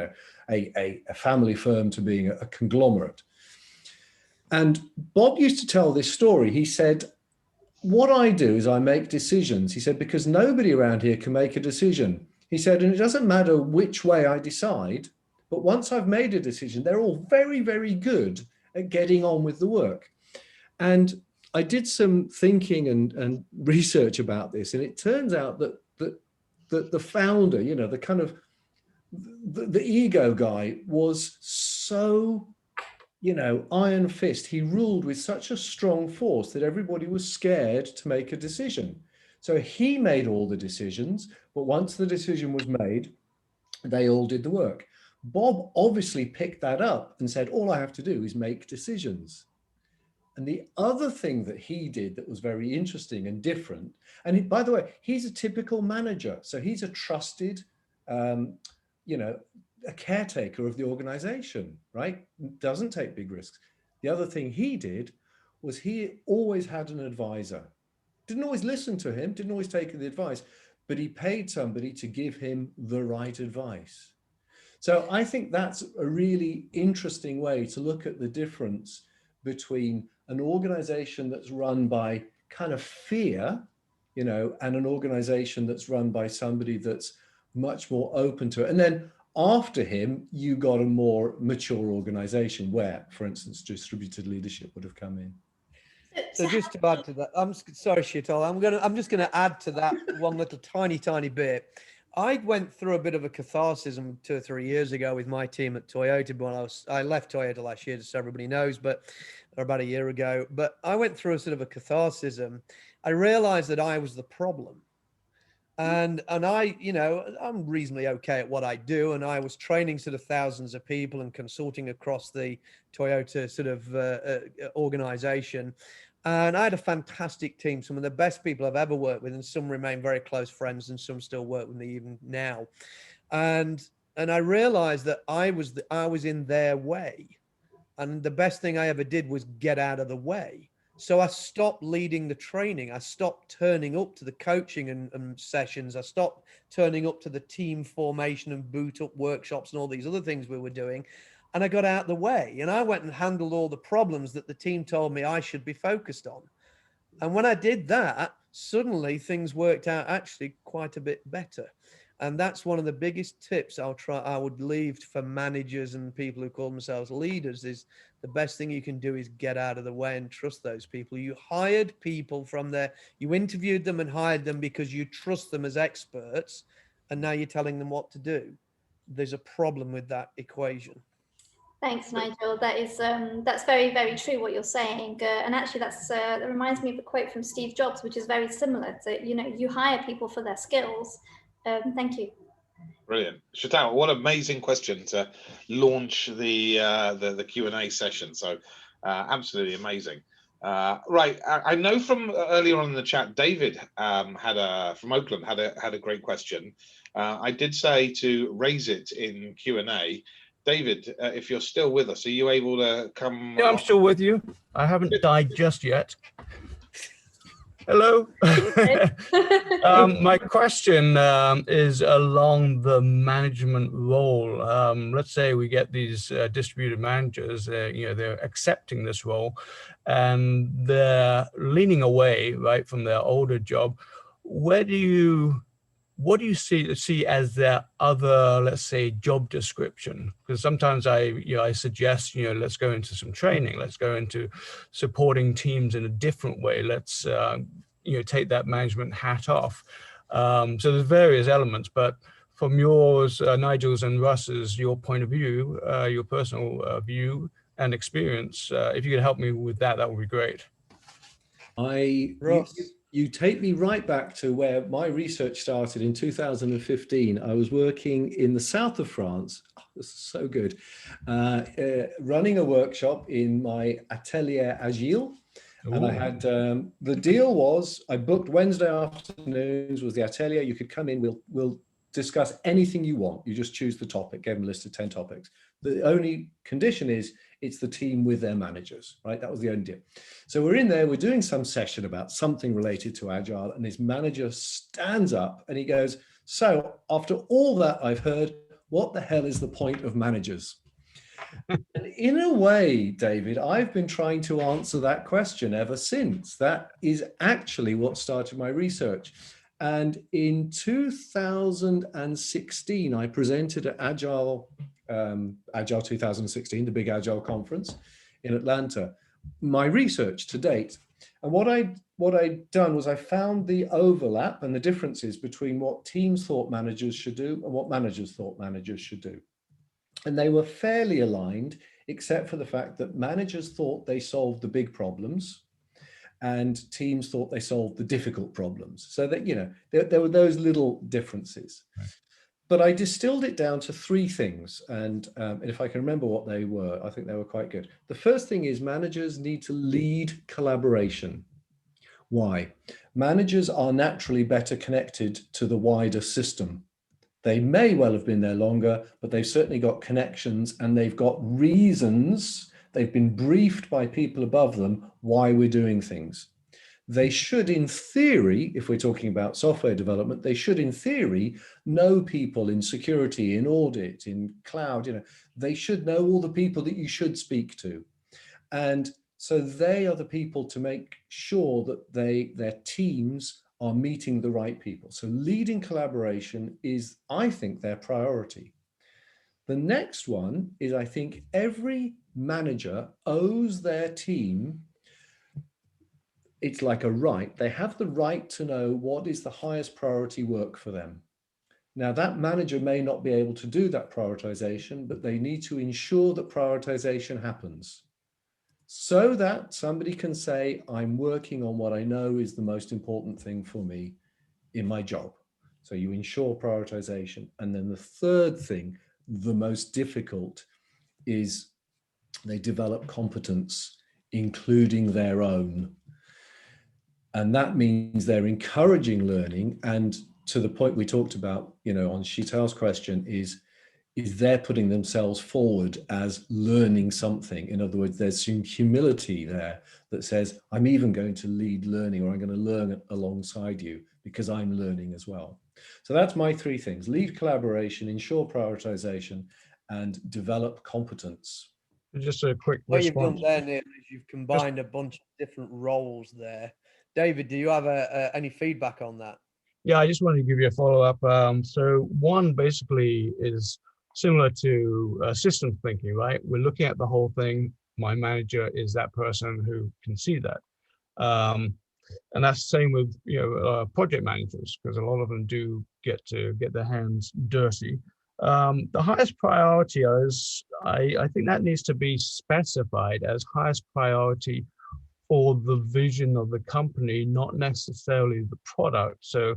a family firm to being a conglomerate. And Bob used to tell this story. He said, what I do is I make decisions. He said, because nobody around here can make a decision. He said, and it doesn't matter which way I decide, but once I've made a decision, they're all very, very good at getting on with the work. And I did some thinking and research about this, and it turns out that the founder, the kind of the ego guy was so, iron fist. He ruled with such a strong force that everybody was scared to make a decision. So he made all the decisions, but once the decision was made, they all did the work. Bob obviously picked that up and said, all I have to do is make decisions. And the other thing that he did that was very interesting and different, and by the way, he's a typical manager. So he's a trusted, a caretaker of the organization, right? Doesn't take big risks. The other thing he did was he always had an advisor. Didn't always listen to him, didn't always take the advice, but he paid somebody to give him the right advice. So I think that's a really interesting way to look at the difference between an organization that's run by kind of fear, and an organization that's run by somebody that's much more open to it. And then after him, you got a more mature organization where, for instance, distributed leadership would have come in. So just to add to that, I'm sorry, Sheetal, I'm just going to add to that one little tiny bit. I went through a bit of a catharsis 2 or 3 years ago with my team at Toyota. When I left Toyota last year, just so everybody knows, or about a year ago. But I went through a sort of a catharsis. I realized that I was the problem. And I, I'm reasonably okay at what I do. And I was training sort of thousands of people and consulting across the Toyota sort of organization. And I had a fantastic team, some of the best people I've ever worked with, and some remain very close friends, and some still work with me even now. And I realized that I was in their way. And the best thing I ever did was get out of the way. So I stopped leading the training. I stopped turning up to the coaching and sessions. I stopped turning up to the team formation and boot up workshops and all these other things we were doing. And I got out of the way, and I went and handled all the problems that the team told me I should be focused on. And when I did that, suddenly things worked out actually quite a bit better. And that's one of the biggest tips I would leave for managers and people who call themselves leaders is the best thing you can do is get out of the way and trust those people. You hired people from there. You interviewed them and hired them because you trust them as experts. And now you're telling them what to do. There's a problem with that equation. Thanks, Nigel. That's very, very true what you're saying. And actually, that reminds me of a quote from Steve Jobs, which is very similar to, you hire people for their skills. Thank you. Brilliant. Sheetal, what an amazing question to launch the Q&A session. So absolutely amazing. Right. I know from earlier on in the chat, David from Oakland had a great question. I did say to raise it in Q&A. David, if you're still with us, are you able to come? Yeah, I'm still with you. I haven't died just yet. Hello. My question is along the management role. Let's say we get these distributed managers, they're accepting this role and they're leaning away, right, from their older job. what do you see as their other, let's say, job description? Because sometimes I suggest, let's go into some training, let's go into supporting teams in a different way. Let's, take that management hat off. So there's various elements, but from yours, Nigel's and Russ's, your point of view, your personal view and experience, if you could help me with that, that would be great. You take me right back to where my research started in 2015. I was working in the south of France. Oh, this is so good. Running a workshop in my Atelier Agile. Ooh. And I had, the deal was I booked Wednesday afternoons was the Atelier. You could come in, we'll discuss anything you want. You just choose the topic, gave them a list of 10 topics. The only condition is it's the team with their managers, right? That was the only deal. So we're in there, we're doing some session about something related to Agile, and this manager stands up and he goes, so after all that I've heard, what the hell is the point of managers? And in a way, David, I've been trying to answer that question ever since. That is actually what started my research. And in 2016, I presented at Agile 2016, the big Agile conference in Atlanta, my research to date. And what I'd done was I found the overlap and the differences between what teams thought managers should do and what managers thought managers should do. And they were fairly aligned, except for the fact that managers thought they solved the big problems and teams thought they solved the difficult problems. So that, there were those little differences. Right. But I distilled it down to three things. And if I can remember what they were, I think they were quite good. The first thing is managers need to lead collaboration. Why? Managers are naturally better connected to the wider system. They may well have been there longer, but they've certainly got connections and they've got reasons. They've been briefed by people above them why we're doing things. They should, in theory, if we're talking about software development, they should, in theory, know people in security, in audit, in cloud. They should know all the people that you should speak to. And so they are the people to make sure that their teams are meeting the right people. So leading collaboration is, I think, their priority. The next one is, I think, every manager owes their team, it's like a right. They have the right to know what is the highest priority work for them. Now, that manager may not be able to do that prioritization, but they need to ensure that prioritization happens so that somebody can say, I'm working on what I know is the most important thing for me in my job. So you ensure prioritization. And then the third thing, the most difficult, is they develop competence, including their own. And that means they're encouraging learning. And to the point we talked about, on Sheetal's question is they're putting themselves forward as learning something. In other words, there's some humility there that says, I'm even going to lead learning, or I'm going to learn alongside you because I'm learning as well. So that's my three things: lead collaboration, ensure prioritization, and develop competence. Just a quick what response. You've done there, Neil, is you've combined a bunch of different roles there. David, do you have any feedback on that? Yeah, I just wanted to give you a follow-up. So one basically is similar to systems thinking, right? We're looking at the whole thing. My manager is that person who can see that. And that's the same with project managers, because a lot of them do get their hands dirty. The highest priority is, I think that needs to be specified as highest priority for the vision of the company, not necessarily the product. So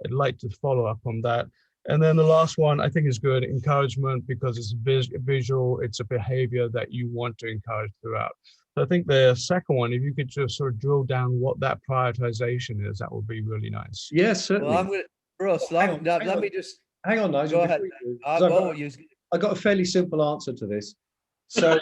I'd like to follow up on that. And then the last one I think is good, encouragement, because it's visual, it's a behavior that you want to encourage throughout. So I think the second one, if you could just sort of drill down what that prioritization is, that would be really nice. Yes, certainly. Well, I'm going to, Russ, let me just... Hang on, Nigel. Go ahead. I got a fairly simple answer to this. So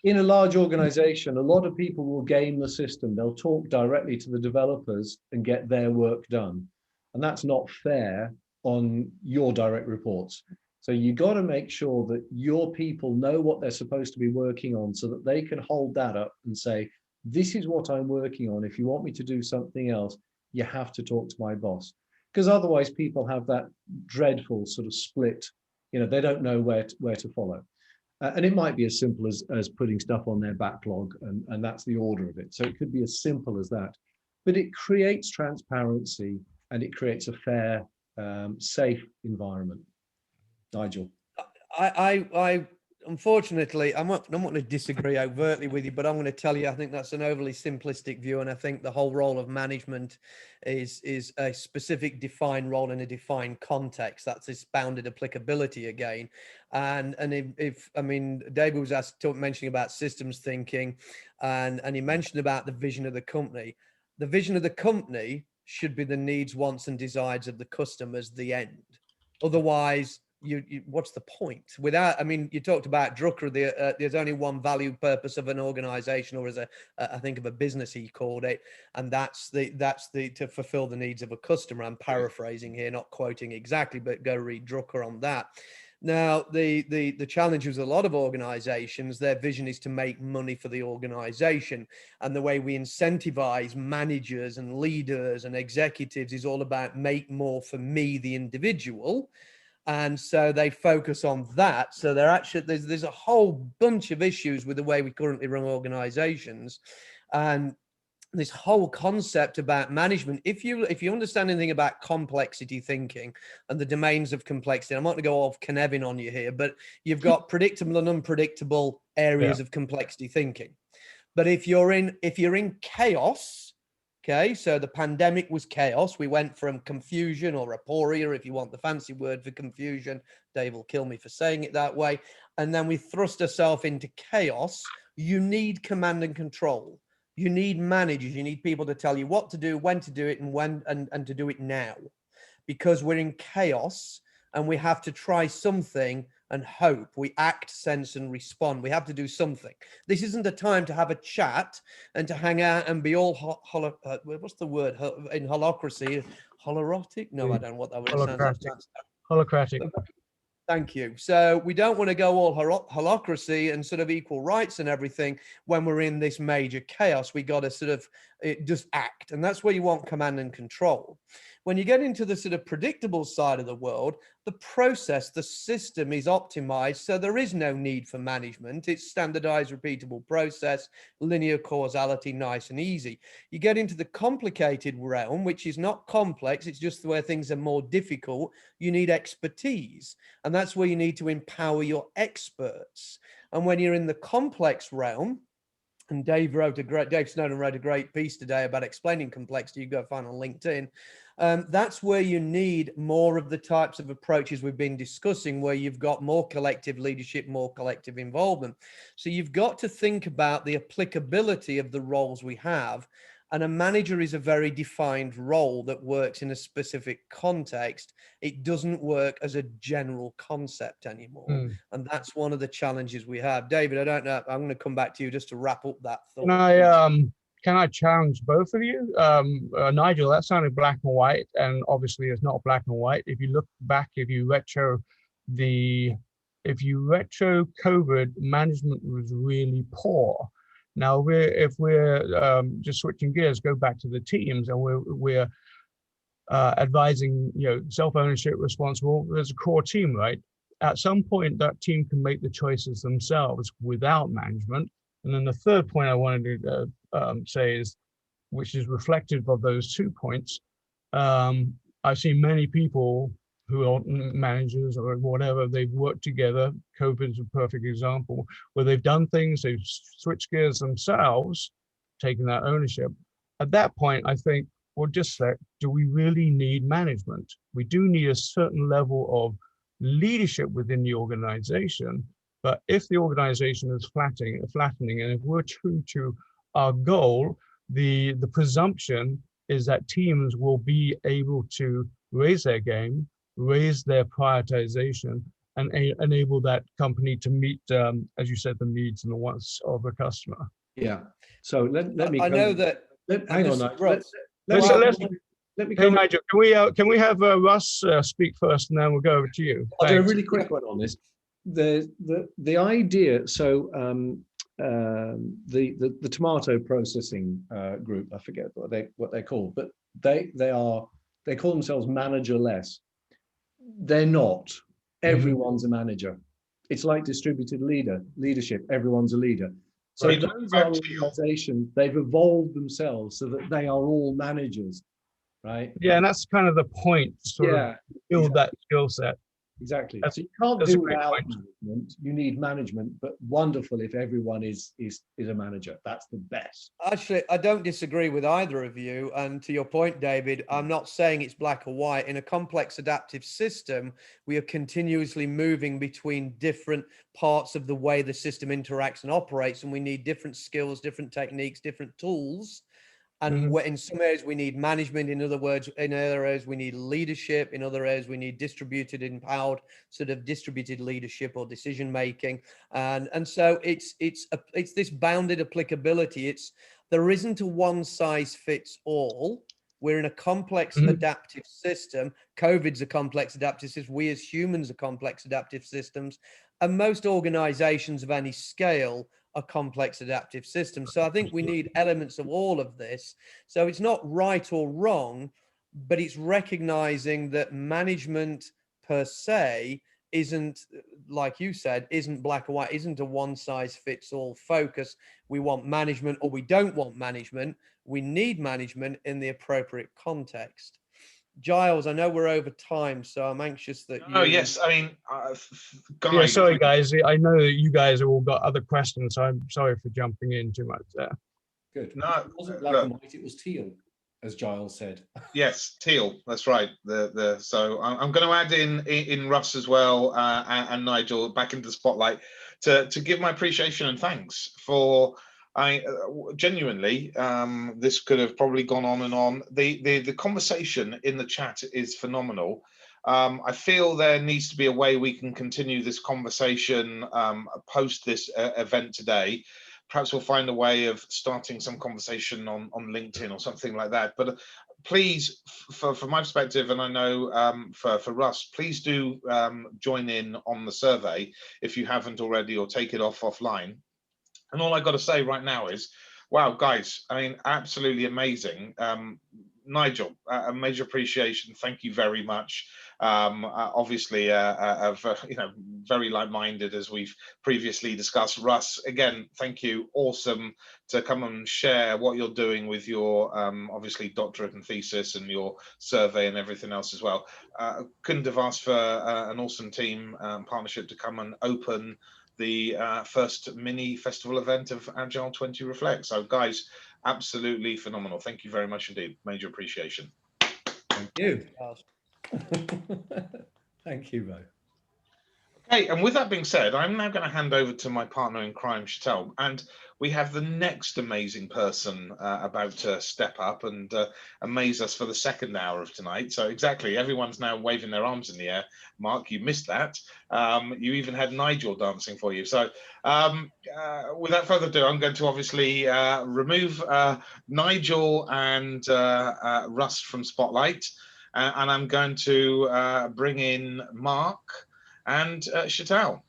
in a large organization, a lot of people will game the system. They'll talk directly to the developers and get their work done. And that's not fair on your direct reports. So you got to make sure that your people know what they're supposed to be working on so that they can hold that up and say, this is what I'm working on. If you want me to do something else, you have to talk to my boss. because otherwise people have that dreadful sort of split, they don't know where to follow. And it might be as simple as putting stuff on their backlog, and that's the order of it. So it could be as simple as that. But it creates transparency, and it creates a fair, safe environment. Nigel. I unfortunately, I'm not going to disagree overtly with you, but I'm going to tell you, I think that's an overly simplistic view. And I think the whole role of management is a specific defined role in a defined context. That's its bounded applicability again. And if I mean, David was mentioning about systems thinking, and he mentioned about the vision of the company. The vision of the company should be the needs, wants, and desires of the customers, the end. Otherwise, what's the point? Without, I mean, you talked about Drucker, there's only one value purpose of an organization, or as I think of a business, he called it, and that's to fulfill the needs of a customer. I'm paraphrasing here, not quoting exactly, but go read Drucker on that. Now, the challenge with a lot of organizations, their vision is to make money for the organization. And the way we incentivize managers and leaders and executives is all about make more for me, the individual. And so they focus on that. So they're actually, there's a whole bunch of issues with the way we currently run organizations. And this whole concept about management, if you understand anything about complexity thinking and the domains of complexity, I'm not going to go off Knevin on you here, but you've got predictable and unpredictable areas of complexity thinking. But if you're in chaos, okay, so the pandemic was chaos. We went from confusion, or aporia, if you want the fancy word for confusion. Dave will kill me for saying it that way. And then we thrust ourselves into chaos. You need command and control. You need managers. You need people to tell you what to do, when to do it, and to do it now. Because we're in chaos and we have to try something and hope. We act, sense, and respond. We have to do something. This isn't the time to have a chat and to hang out and be all what's the word in holacracy? Holorotic? No, I don't know what that word sounds like. Holocratic. Thank you. So we don't want to go all holacracy and sort of equal rights and everything when we're in this major chaos. We got to sort of just act. And that's where you want command and control. When you get into the sort of predictable side of the world, the process, the system is optimized. So there is no need for management. It's standardized, repeatable process, linear causality, nice and easy. You get into the complicated realm, which is not complex. It's just where things are more difficult. You need expertise. And that's where you need to empower your experts. And when you're in the complex realm, and Dave Snowden wrote a great piece today about explaining complexity. You go find on LinkedIn. That's where you need more of the types of approaches we've been discussing, where you've got more collective leadership, more collective involvement. So you've got to think about the applicability of the roles we have. And a manager is a very defined role that works in a specific context. It doesn't work as a general concept anymore. And that's one of the challenges we have. David, I don't know, I'm going to come back to you just to wrap up that thought. Can I challenge both of you? Nigel, that sounded black and white, and obviously it's not black and white. If you look back, if you retro COVID, management was really poor. Now, if we're just switching gears, go back to the teams, and we're advising, self-ownership, responsible. There's a core team, right? At some point, that team can make the choices themselves without management. And then the third point I wanted to say is, which is reflective of those 2 points. I've seen many people who are managers or whatever, they've worked together. COVID is a perfect example, where they've done things, they've switched gears themselves, taking that ownership. At that point, I think, well, just like, do we really need management? We do need a certain level of leadership within the organization. But if the organization is flattening, and if we're true to our goal, the presumption is that teams will be able to raise their game, raise their prioritization, and enable that company to meet, as you said, the needs and the wants of the customer. Yeah. So let me. I know that. Hang on, Nigel. Let me. Hey, Nigel, can we have Russ speak first, and then we'll go over to you. I'll do a really quick one on this. The idea. So the tomato processing group, I forget what they're called, but they are they call themselves manager-less. They're not. Everyone's a manager. It's like distributed leadership. Everyone's a leader. So Right. those are organizations, they've evolved themselves so that they are all managers, right? Yeah, and that's kind of the point, sort of build that skill set. Exactly. That's, so you can't that's a do great without point. management. You need management, but wonderful if everyone is a manager. That's the best. Actually, I don't disagree with either of you. And to your point, David, I'm not saying it's black or white. In a complex adaptive system, we are continuously moving between different parts of the way the system interacts and operates, and we need different skills, different techniques, different tools. And in some areas we need management, in other areas we need leadership, in other areas we need distributed, empowered, sort of distributed leadership or decision making. And so it's this bounded applicability. There isn't a one size fits all. We're in a complex adaptive system. COVID's a complex adaptive system. We as humans are complex adaptive systems. And most organizations of any scale are complex adaptive systems. So I think we need elements of all of this. So it's not right or wrong, but it's recognizing that management per se isn't, like you said, isn't black or white, isn't a one size fits all focus. We want management or we don't want management. We need management in the appropriate context. Giles, I know we're over time, so I'm anxious that you... Oh, yes. I mean, guys... Yeah, sorry, guys. I know that you guys have all got other questions, so I'm sorry for jumping in too much there. Good. No, it wasn't black and white, it was teal, as Giles said. Yes, teal. That's right. So I'm going to add in Russ as well and Nigel back into the spotlight to give my appreciation and thanks for... genuinely, this could have probably gone on and on. The conversation in the chat is phenomenal. I feel there needs to be a way we can continue this conversation post this event today. Perhaps we'll find a way of starting some conversation on LinkedIn or something like that. But please, from my perspective, and I know for Russ, please do join in on the survey if you haven't already, or take it offline. And all I got to say right now is, wow, guys, I mean, absolutely amazing. Nigel, a major appreciation. Thank you very much. Obviously, very like-minded, as we've previously discussed. Russ, again, thank you. Awesome to come and share what you're doing with your, obviously, doctorate and thesis and your survey and everything else as well. Couldn't have asked for an awesome team partnership to come and open the first mini festival event of Agile 20 Reflect. So guys, absolutely phenomenal. Thank you very much indeed. Major appreciation. Thank you. Thank you, Mo. Okay, and with that being said, I'm now going to hand over to my partner in crime, Chantel, and we have the next amazing person about to step up and amaze us for the second hour of tonight. So exactly, everyone's now waving their arms in the air. Mark, you missed that. You even had Nigel dancing for you. So without further ado, I'm going to obviously remove Nigel and Russ from Spotlight, and I'm going to bring in Mark and Chantel.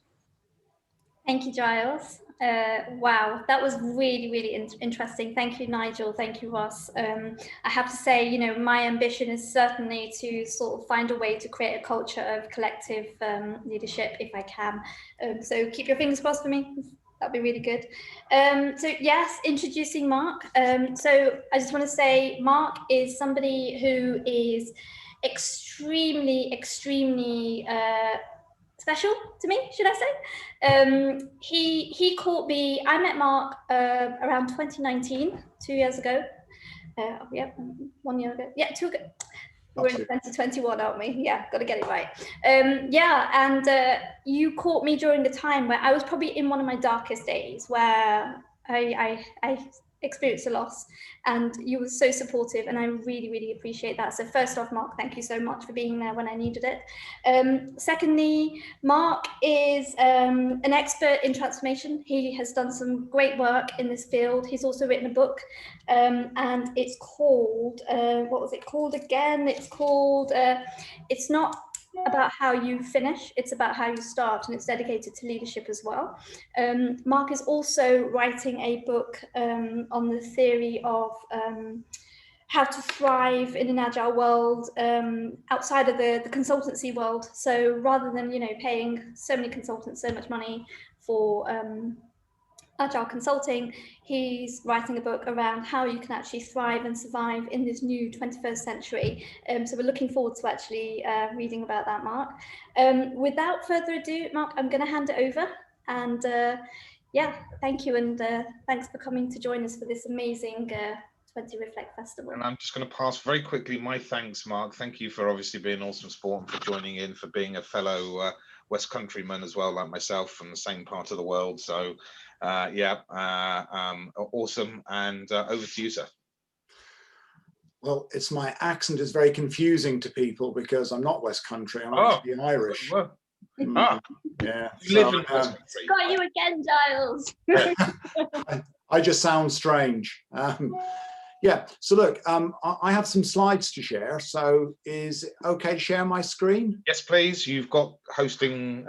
Thank you, Giles. Wow, that was really, really interesting. Thank you, Nigel. Thank you, Russ. I have to say, you know, my ambition is certainly to sort of find a way to create a culture of collective leadership if I can. So keep your fingers crossed for me. That'd be really good. So yes, introducing Mark. So I just want to say Mark is somebody who is extremely special to me, should I say. He caught me, I met Mark around 2019, 2 years ago. Yeah, 1 year ago. Yeah, 2 ago. We're in 2021, aren't we? Yeah, got to get it right. Yeah, and you caught me during the time where I was probably in one of my darkest days, where I experienced a loss, and you were so supportive, and I really, really appreciate that. So first off, Mark, thank you so much for being there when I needed it. Secondly, Mark is an expert in transformation. He has done some great work in this field. He's also written a book, and it's called, what was it called again? It's called, it's not about how you finish, it's about how you start, and it's dedicated to leadership as well. Mark is also writing a book on the theory of how to thrive in an agile world outside of the consultancy world. So rather than, you know, paying so many consultants so much money for agile consulting, he's writing a book around how you can actually thrive and survive in this new 21st century. So we're looking forward to actually reading about that, Mark. Without further ado, Mark, I'm going to hand it over. And yeah, thank you. And thanks for coming to join us for this amazing 20 Reflect Festival. And I'm just going to pass very quickly my thanks, Mark. Thank you for obviously being awesome sport and for joining in, for being a fellow West Countryman as well, like myself, from the same part of the world. So yeah, awesome. And over to you, sir. Well, it's my accent is very confusing to people because I'm not West Country. I'm actually Irish. Yeah. You live in West Country. Got you again, Giles. I just sound strange. Yeah, so look, I have some slides to share. So is it okay to share my screen? Yes, please. You've got hosting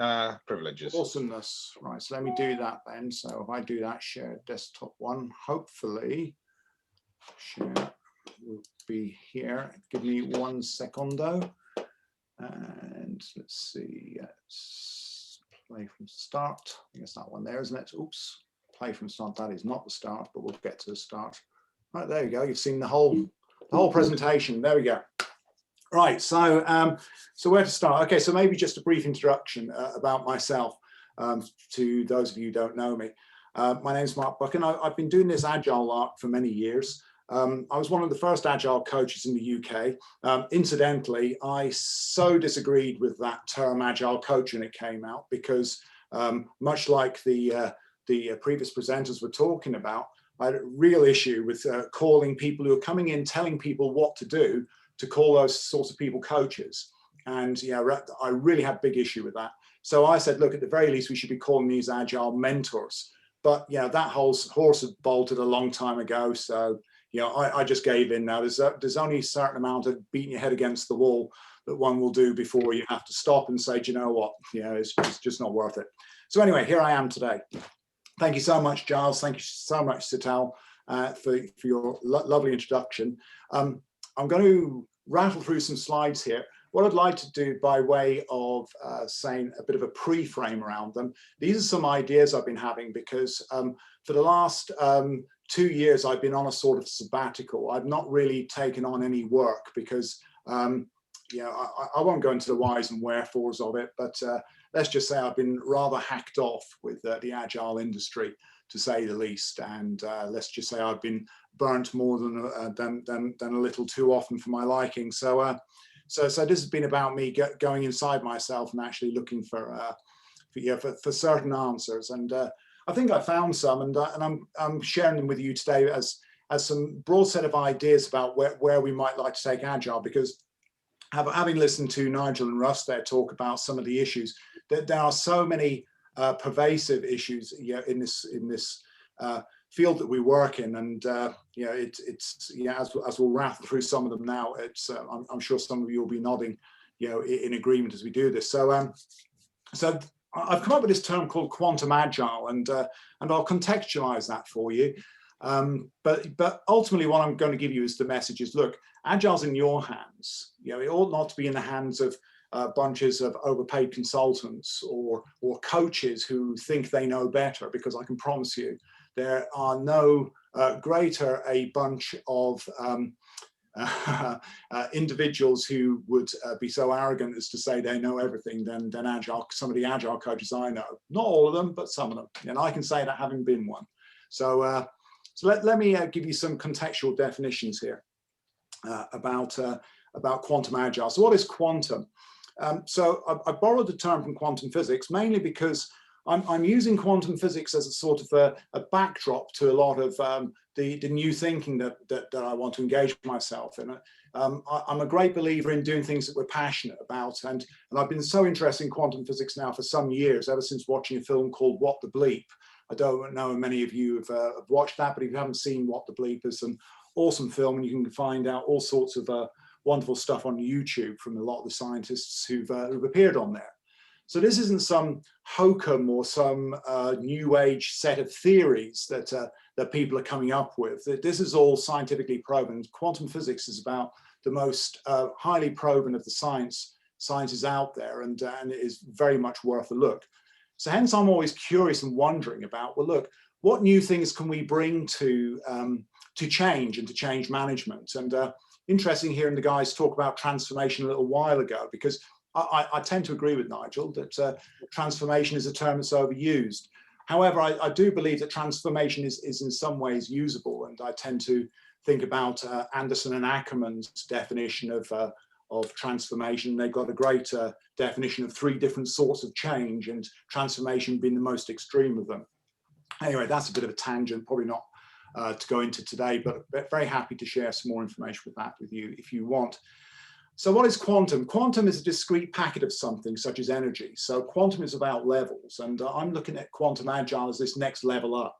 privileges. Awesomeness. Right, so let me do that then. So if I do that, share desktop one, hopefully share will be here. Give me 1 secondo. And let's see, let's play from start. I think it's that one there, isn't it? Oops, play from start. That is not the start, but we'll get to the start. Right, there you go. You've seen the whole presentation. There we go. Right, so so where to start? Okay, so maybe just a brief introduction about myself to those of you who don't know me. My name is Mark Buchan. I've been doing this Agile lark for many years. I was one of the first Agile coaches in the UK. Incidentally, I so disagreed with that term Agile coach when it came out because much like the previous presenters were talking about, I had a real issue with calling people who are coming in, telling people what to do, to call those sorts of people coaches. And yeah, I really had a big issue with that. So I said, look, at the very least, we should be calling these Agile mentors. But yeah, that whole horse had bolted a long time ago. So you know, I just gave in now. There's only a certain amount of beating your head against the wall that one will do before you have to stop and say, do you know what? Yeah, it's just not worth it. So anyway, here I am today. Thank you so much, Giles. Thank you so much, Sital, for your lovely introduction. I'm going to rattle through some slides here. What I'd like to do by way of saying a bit of a pre-frame around them, these are some ideas I've been having because for the last 2 years, I've been on a sort of sabbatical. I've not really taken on any work because, you know, I won't go into the whys and wherefores of it, but let's just say I've been rather hacked off with the Agile industry, to say the least. And let's just say I've been burnt more than a little too often for my liking. So this has been about me going inside myself and actually looking for certain answers. And I think I found some, and I'm sharing them with you today as some broad set of ideas about where we might like to take Agile, because having listened to Nigel and Russ there talk about some of the issues, there are so many pervasive issues in this field that we work in, and it's as we'll rattle through some of them now, it's I'm sure some of you will be nodding in agreement as we do this. So so I've come up with this term called quantum agile, and I'll contextualize that for you. But ultimately, what I'm going to give you is the message is, look, Agile's in your hands. It ought not to be in the hands of bunches of overpaid consultants or coaches who think they know better, because I can promise you there are no greater a bunch of individuals who would be so arrogant as to say they know everything than some of the Agile coaches I know. Not all of them, but some of them. And I can say that having been one. So let me give you some contextual definitions here about quantum agile. So what is quantum? So I borrowed the term from quantum physics mainly because I'm using quantum physics as a sort of a backdrop to a lot of the new thinking that I want to engage myself in. I'm a great believer in doing things that we're passionate about, and I've been so interested in quantum physics now for some years, ever since watching a film called What the Bleep. I don't know if many of you have watched that, but if you haven't seen What the Bleep, it's an awesome film, and you can find out all sorts of wonderful stuff on YouTube from a lot of the scientists who've appeared on there. So this isn't some hokum or some new age set of theories that people are coming up with. This is all scientifically proven. Quantum physics is about the most highly proven of the sciences out there, and it is very much worth a look. So hence I'm always curious and wondering about, well, look, what new things can we bring to change and to change management? And interesting hearing the guys talk about transformation a little while ago, because I tend to agree with Nigel that transformation is a term that's overused. However, I do believe that transformation is in some ways usable, and I tend to think about Anderson and Ackerman's definition of transformation. They've got a great definition of 3 different sorts of change, and transformation being the most extreme of them. Anyway, that's a bit of a tangent, probably not to go into today, but very happy to share some more information with that with you if you want. So what is quantum? Quantum is a discrete packet of something such as energy. So quantum is about levels, and I'm looking at quantum agile as this next level up.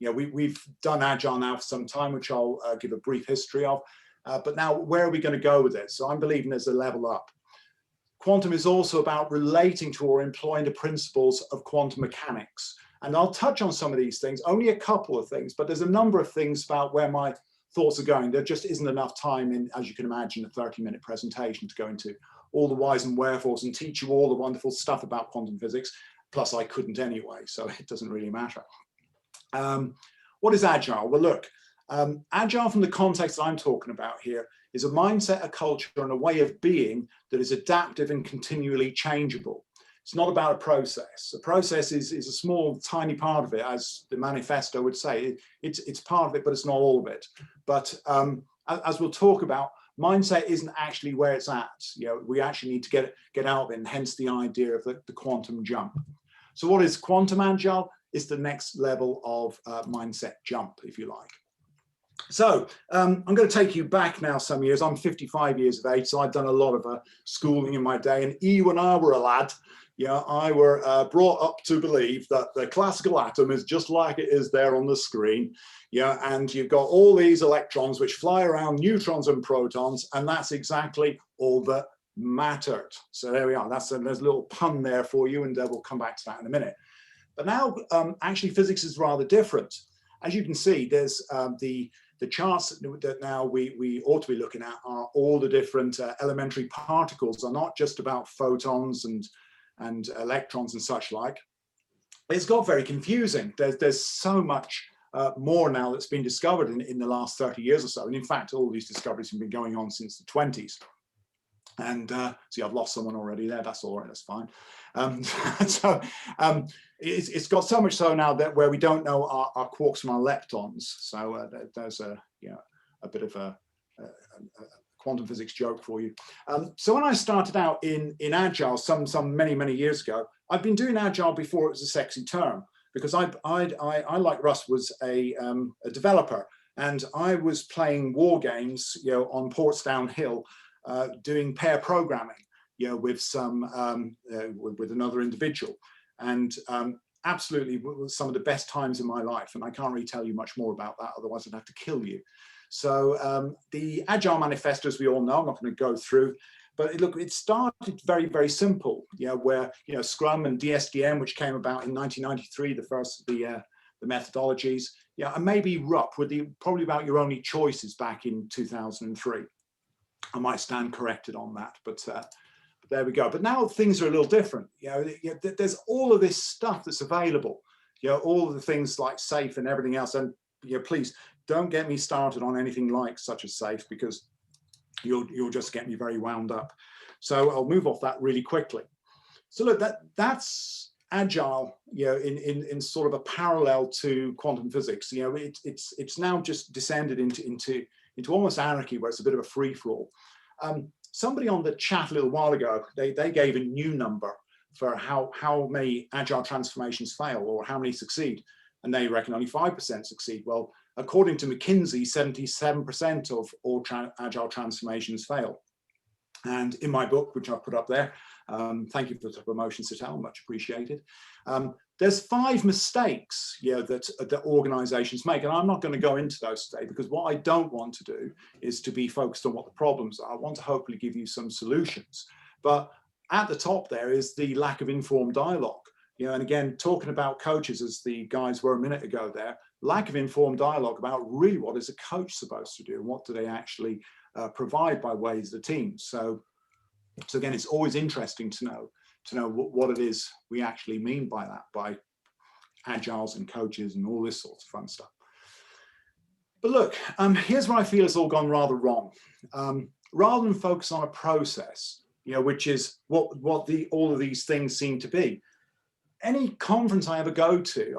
You know, we've done agile now for some time, which I'll give a brief history of, but now where are we going to go with it? So I'm believing there's a level up. Quantum is also about relating to or employing the principles of quantum mechanics. And I'll touch on some of these things, only a couple of things, but there's a number of things about where my thoughts are going. There just isn't enough time in, as you can imagine, a 30-minute presentation to go into all the whys and wherefores and teach you all the wonderful stuff about quantum physics. Plus I couldn't anyway, so it doesn't really matter. What is agile? Well, look, agile from the context I'm talking about here is a mindset, a culture, and a way of being that is adaptive and continually changeable. It's not about a process. A process is a small, tiny part of it, as the manifesto would say. It's part of it, but it's not all of it. But as we'll talk about, mindset isn't actually where it's at. You know, we actually need to get out of it, and hence the idea of the quantum jump. So what is quantum agile? It's the next level of mindset jump, if you like. So I'm going to take you back now some years. I'm 55 years of age, so I've done a lot of schooling in my day. And when I were a lad, I were brought up to believe that the classical atom is just like it is there on the screen. And you've got all these electrons which fly around, neutrons and protons, and that's exactly all that mattered. So there we are. There's a little pun there for you, and we'll come back to that in a minute. But now, actually, physics is rather different. As you can see, there's the charts that now we ought to be looking at are all the different elementary particles. Are not just about photons and electrons and such like. It's got very confusing. There's so much more now that's been discovered in the last 30 years or so. And in fact, all these discoveries have been going on since the 20s. And see, I've lost someone already there. That's all right. That's fine. It's got so much so now that where we don't know our quarks from our leptons. So there's a bit of a quantum physics joke for you. So when I started out in Agile many years ago, I've been doing Agile before it was a sexy term, because I like Russ, was a developer, and I was playing war games, on Portsdown Hill, doing pair programming, with with another individual, and absolutely some of the best times in my life. And I can't really tell you much more about that, otherwise I'd have to kill you. So the Agile Manifesto, as we all know, I'm not going to go through, but look, it started very simple, where Scrum and DSDM, which came about in 1993, the first of the methodologies, and maybe RUP were probably about your only choices back in 2003. I might stand corrected on that, but there we go. But now things are a little different. There's all of this stuff that's available. All of the things like SAFe and everything else. And please don't get me started on anything like such as SAFe, because you'll just get me very wound up. So I'll move off that really quickly. So look, that's Agile, in sort of a parallel to quantum physics. It's now just descended into almost anarchy, where it's a bit of a free-for-all. Somebody on the chat a little while ago, they gave a new number for how many Agile transformations fail, or how many succeed, and they reckon only 5% succeed. Well, according to McKinsey, 77% of all Agile transformations fail. And in my book, which I've put up there, thank you for the promotion, Sital, much appreciated. There's 5 mistakes, that organizations make, and I'm not going to go into those today, because what I don't want to do is to be focused on what the problems are. I want to hopefully give you some solutions. But at the top there is the lack of informed dialogue. You know, and again, talking about coaches, as the guys were a minute ago there, lack of informed dialogue about really what is a coach supposed to do and what do they actually provide by ways of the team. So again, it's always interesting to know what it is we actually mean by that, by agiles and coaches and all this sort of fun stuff. But look, here's where I feel it's all gone rather wrong. Rather than focus on a process, you know, which is what all of these things seem to be. Any conference I ever go to,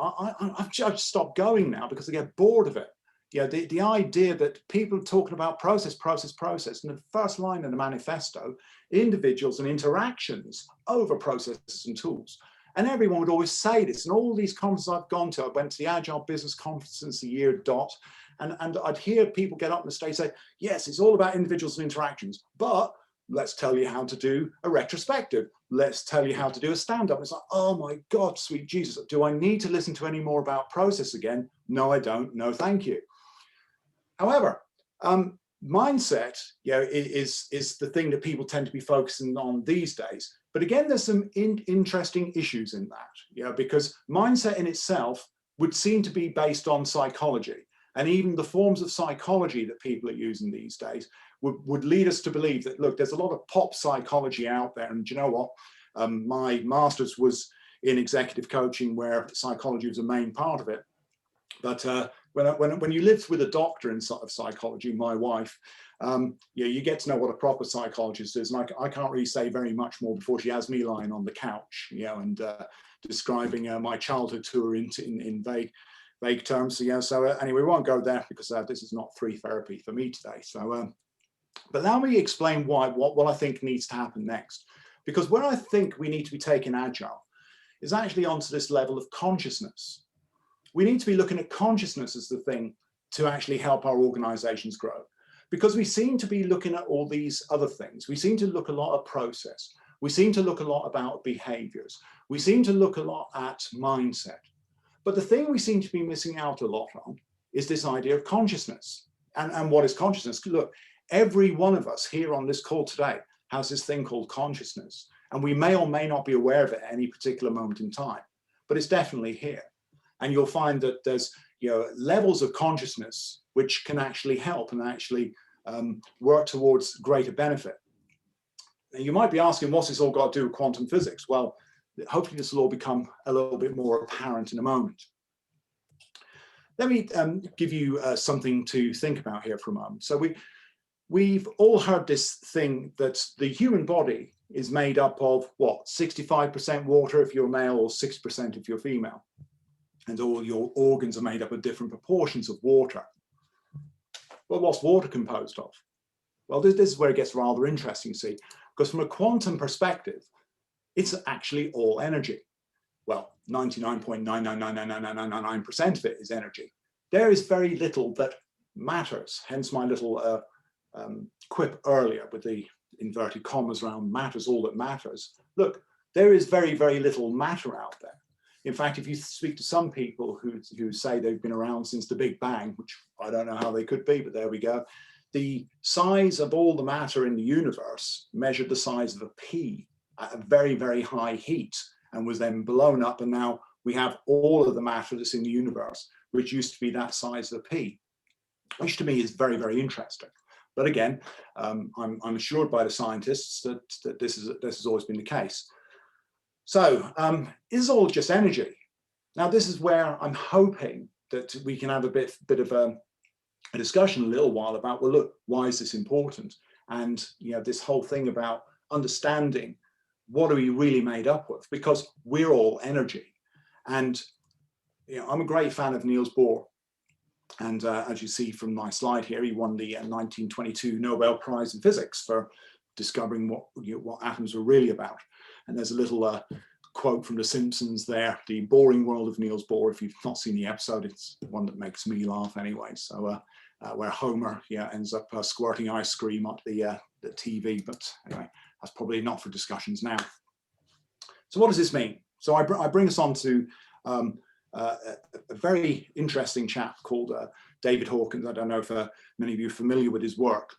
I've just stopped going now because I get bored of it. You know, the idea that people are talking about process, and the first line in the manifesto, individuals and interactions over processes and tools. And everyone would always say this. And all these conferences I've gone to, I went to the Agile Business Conference since the year dot, and I'd hear people get up on the stage say, yes, it's all about individuals and interactions, but let's tell you how to do a retrospective. Let's tell you how to do a stand-up. It's like, oh my God, sweet Jesus, do I need to listen to any more about process again? No, I don't. No, thank you. However, mindset, you know, is the thing that people tend to be focusing on these days. But again, there's some interesting issues in that, you know, because mindset in itself would seem to be based on psychology. And even the forms of psychology that people are using these days would lead us to believe that, look, there's a lot of pop psychology out there. And you know what? My master's was in executive coaching, where psychology was a main part of it. But when you live with a doctor in sort of psychology, my wife, you get to know what a proper psychologist is. And I can't really say very much more before she has me lying on the couch, you know, and describing my childhood tour in vague terms. Yeah. So anyway, we won't go there because this is not free therapy for me today. So, but now me explain what I think needs to happen next, because where I think we need to be taking Agile is actually onto this level of consciousness. We need to be looking at consciousness as the thing to actually help our organizations grow, because we seem to be looking at all these other things. We seem to look a lot at process. We seem to look a lot about behaviors. We seem to look a lot at mindset. But the thing we seem to be missing out a lot on is this idea of consciousness. And what is consciousness? Look, every one of us here on this call today has this thing called consciousness. And we may or may not be aware of it at any particular moment in time, but it's definitely here. And you'll find that there's, you know, levels of consciousness which can actually help and actually work towards greater benefit. Now, you might be asking, what's this all got to do with quantum physics? Well, hopefully this will all become a little bit more apparent in a moment. Let me give you something to think about here for a moment. So we've all heard this thing that the human body is made up of what, 65% water if you're male or 6% if you're female. And all your organs are made up of different proportions of water. Well, what's water composed of? Well, this is where it gets rather interesting, see, because from a quantum perspective, it's actually all energy. Well, 99.9999999% of it is energy. There is very little that matters, hence my little quip earlier with the inverted commas around matters, all that matters. Look, there is very, very little matter out there. In fact, if you speak to some people who say they've been around since the Big Bang, which I don't know how they could be, but there we go, the size of all the matter in the universe measured the size of a pea at a very, very high heat and was then blown up. And now we have all of the matter that's in the universe, which used to be that size of a pea, which to me is very, very interesting. But again, I'm assured by the scientists that this has always been the case. So is all just energy? Now, this is where I'm hoping that we can have a bit of a discussion a little while about, well, look, why is this important? And, you know, this whole thing about understanding what are we really made up of, because we're all energy. And, you know, I'm a great fan of Niels Bohr. And as you see from my slide here, he won the 1922 Nobel Prize in Physics for discovering what atoms were really about. And there's a little quote from The Simpsons there, the boring world of Niels Bohr. If you've not seen the episode, it's one that makes me laugh anyway. So where Homer ends up squirting ice cream at the TV. But anyway, that's probably not for discussions now. So what does this mean? So I bring us on to a very interesting chap called David Hawkins. I don't know if many of you are familiar with his work.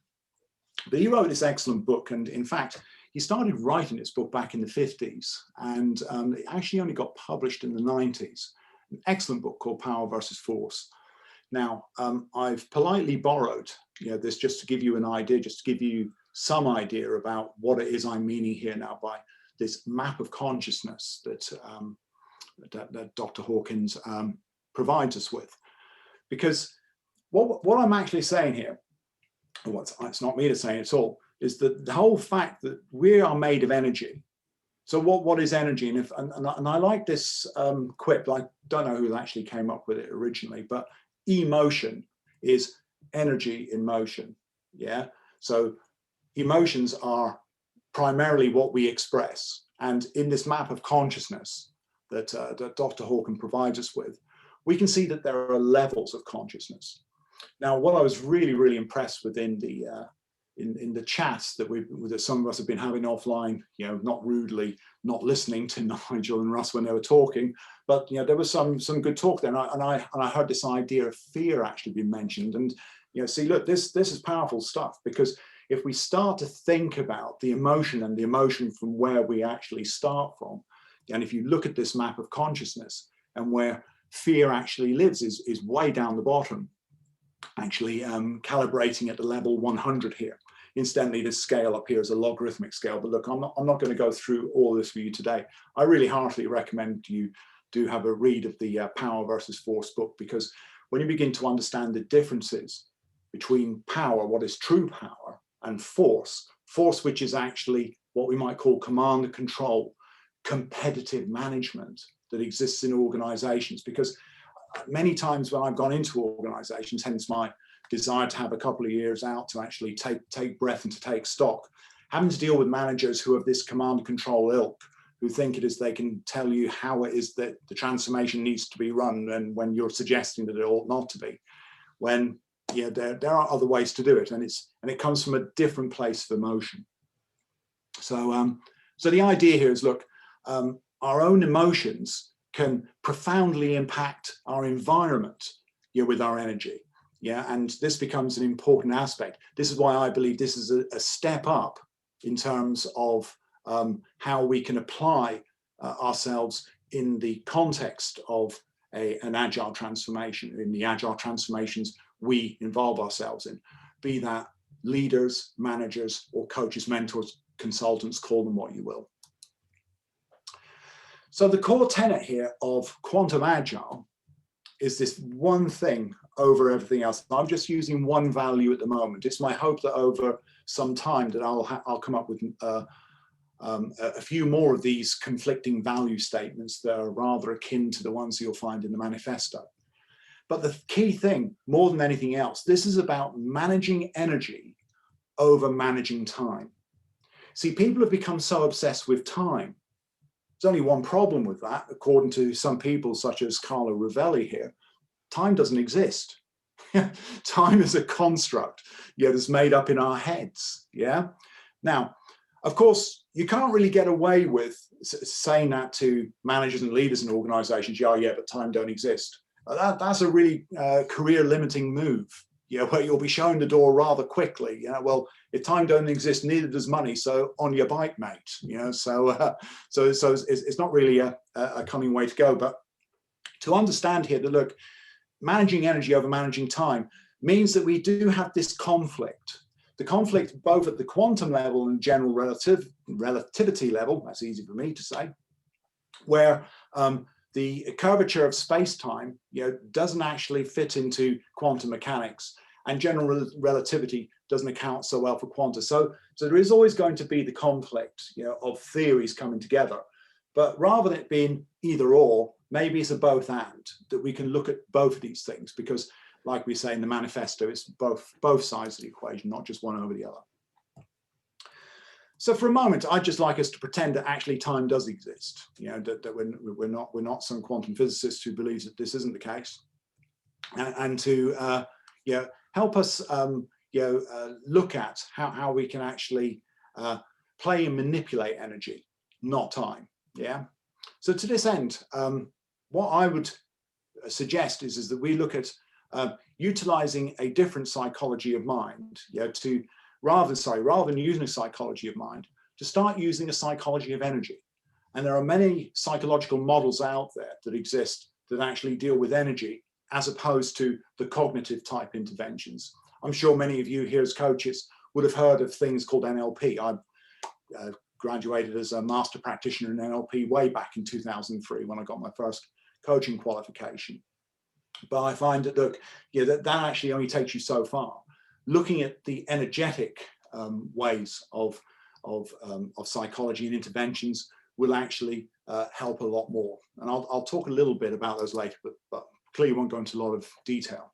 But he wrote this excellent book, and in fact, he started writing this book back in the 50s, and it actually only got published in the 90s. An excellent book called Power versus Force. Now, I've politely borrowed this just to give you an idea, just to give you some idea about what it is I'm meaning here now by this map of consciousness that, that Dr. Hawkins provides us with. Because what I'm actually saying here, it's not me to say it at all, is that the whole fact that we are made of energy. So what is energy? And I like this quip. I don't know who actually came up with it originally, but emotion is energy in motion. Yeah. So emotions are primarily what we express. And in this map of consciousness that Dr. Hawkins provides us with, we can see that there are levels of consciousness. Now, what I was really impressed with in the chats that some of us have been having offline, not rudely, not listening to Nigel and Russ when they were talking, but there was some good talk there, and I heard this idea of fear actually being mentioned. And see, look, this is powerful stuff, because if we start to think about the emotion and the emotion from where we actually start from, and if you look at this map of consciousness and where fear actually lives is way down the bottom, actually calibrating at the level 100 here. Incidentally, this scale up here is a logarithmic scale, but look, I'm not going to go through all this for you today. I really heartily recommend you do have a read of the Power versus Force book, because when you begin to understand the differences between power, what is true power, and force, which is actually what we might call command and control, competitive management that exists in organizations. Because many times when I've gone into organizations, hence my desire to have a couple of years out to actually take breath and to take stock, having to deal with managers who have this command and control ilk, who think it is they can tell you how it is that the transformation needs to be run, and when you're suggesting that it ought not to be, when there are other ways to do it, and it comes from a different place of emotion. So so the idea here is, look, our own emotions can profoundly impact our environment with our energy. Yeah, and this becomes an important aspect. This is why I believe this is a step up in terms of how we can apply ourselves in the context of an agile transformation, in the agile transformations we involve ourselves in, be that leaders, managers, or coaches, mentors, consultants, call them what you will. So the core tenet here of quantum agile is this one thing over everything else. I'm just using one value at the moment. It's my hope that over some time that I'll come up with a few more of these conflicting value statements that are rather akin to the ones you'll find in the manifesto. But the key thing, more than anything else, this is about managing energy over managing time. See, people have become so obsessed with time. There's only one problem with that, according to some people such as Carlo Rovelli here. Time doesn't exist. Time is a construct, that's made up in our heads. Yeah. Now, of course, you can't really get away with saying that to managers and leaders in organizations. Yeah, but time don't exist. That's a really career-limiting move. Where you'll be shown the door rather quickly. Well, if time don't exist, neither does money. So on your bike, mate. So it's not really a cunning way to go. But to understand here that, look, managing energy over managing time means that we do have this conflict. The conflict both at the quantum level and general relativity level. That's easy for me to say, where the curvature of space-time doesn't actually fit into quantum mechanics, and general relativity doesn't account so well for quanta. So there is always going to be the conflict of theories coming together. But rather than it being either or, maybe it's a both and, that we can look at both of these things, because like we say in the manifesto, it's both sides of the equation, not just one over the other. So for a moment, I'd just like us to pretend that actually time does exist. That we're not some quantum physicists who believes that this isn't the case, and to help us look at how we can actually play and manipulate energy, not time. Yeah. So to this end, what I would suggest is that we look at utilizing a different psychology of mind, rather than using a psychology of mind, to start using a psychology of energy. And there are many psychological models out there that exist that actually deal with energy as opposed to the cognitive type interventions. I'm sure many of you here as coaches would have heard of things called NLP. I graduated as a master practitioner in NLP way back in 2003 when I got my first coaching qualification. But I find that, look, yeah, that actually only takes you so far. Looking at the energetic ways of psychology and interventions will actually help a lot more. And I'll talk a little bit about those later, but clearly won't go into a lot of detail.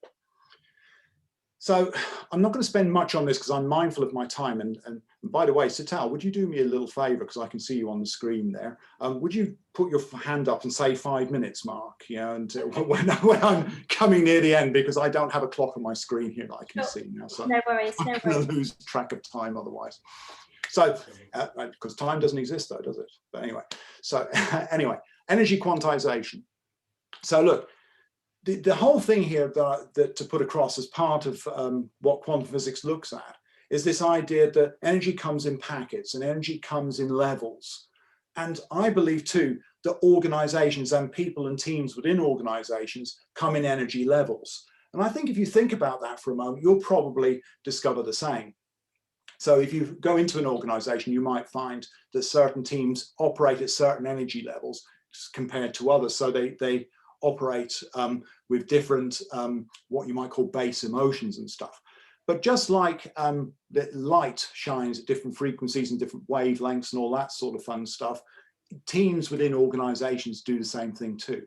So I'm not going to spend much on this because I'm mindful of my time. And by the way, Sital, would you do me a little favor, because I can see you on the screen there. Would you put your hand up and say 5 minutes, Mark? Yeah, and when I'm coming near the end, because I don't have a clock on my screen here that I can see now. So no worries, I'm going to lose track of time otherwise. So, because time doesn't exist though, does it? But anyway, so anyway, energy quantization. So look, the whole thing here that to put across as part of what quantum physics looks at is this idea that energy comes in packets and energy comes in levels. And I believe too that organizations and people and teams within organizations come in energy levels. And I think if you think about that for a moment, you'll probably discover the same. So if you go into an organization, you might find that certain teams operate at certain energy levels compared to others. So they operate with different, what you might call base emotions and stuff. But just like that light shines at different frequencies and different wavelengths and all that sort of fun stuff, teams within organizations do the same thing too.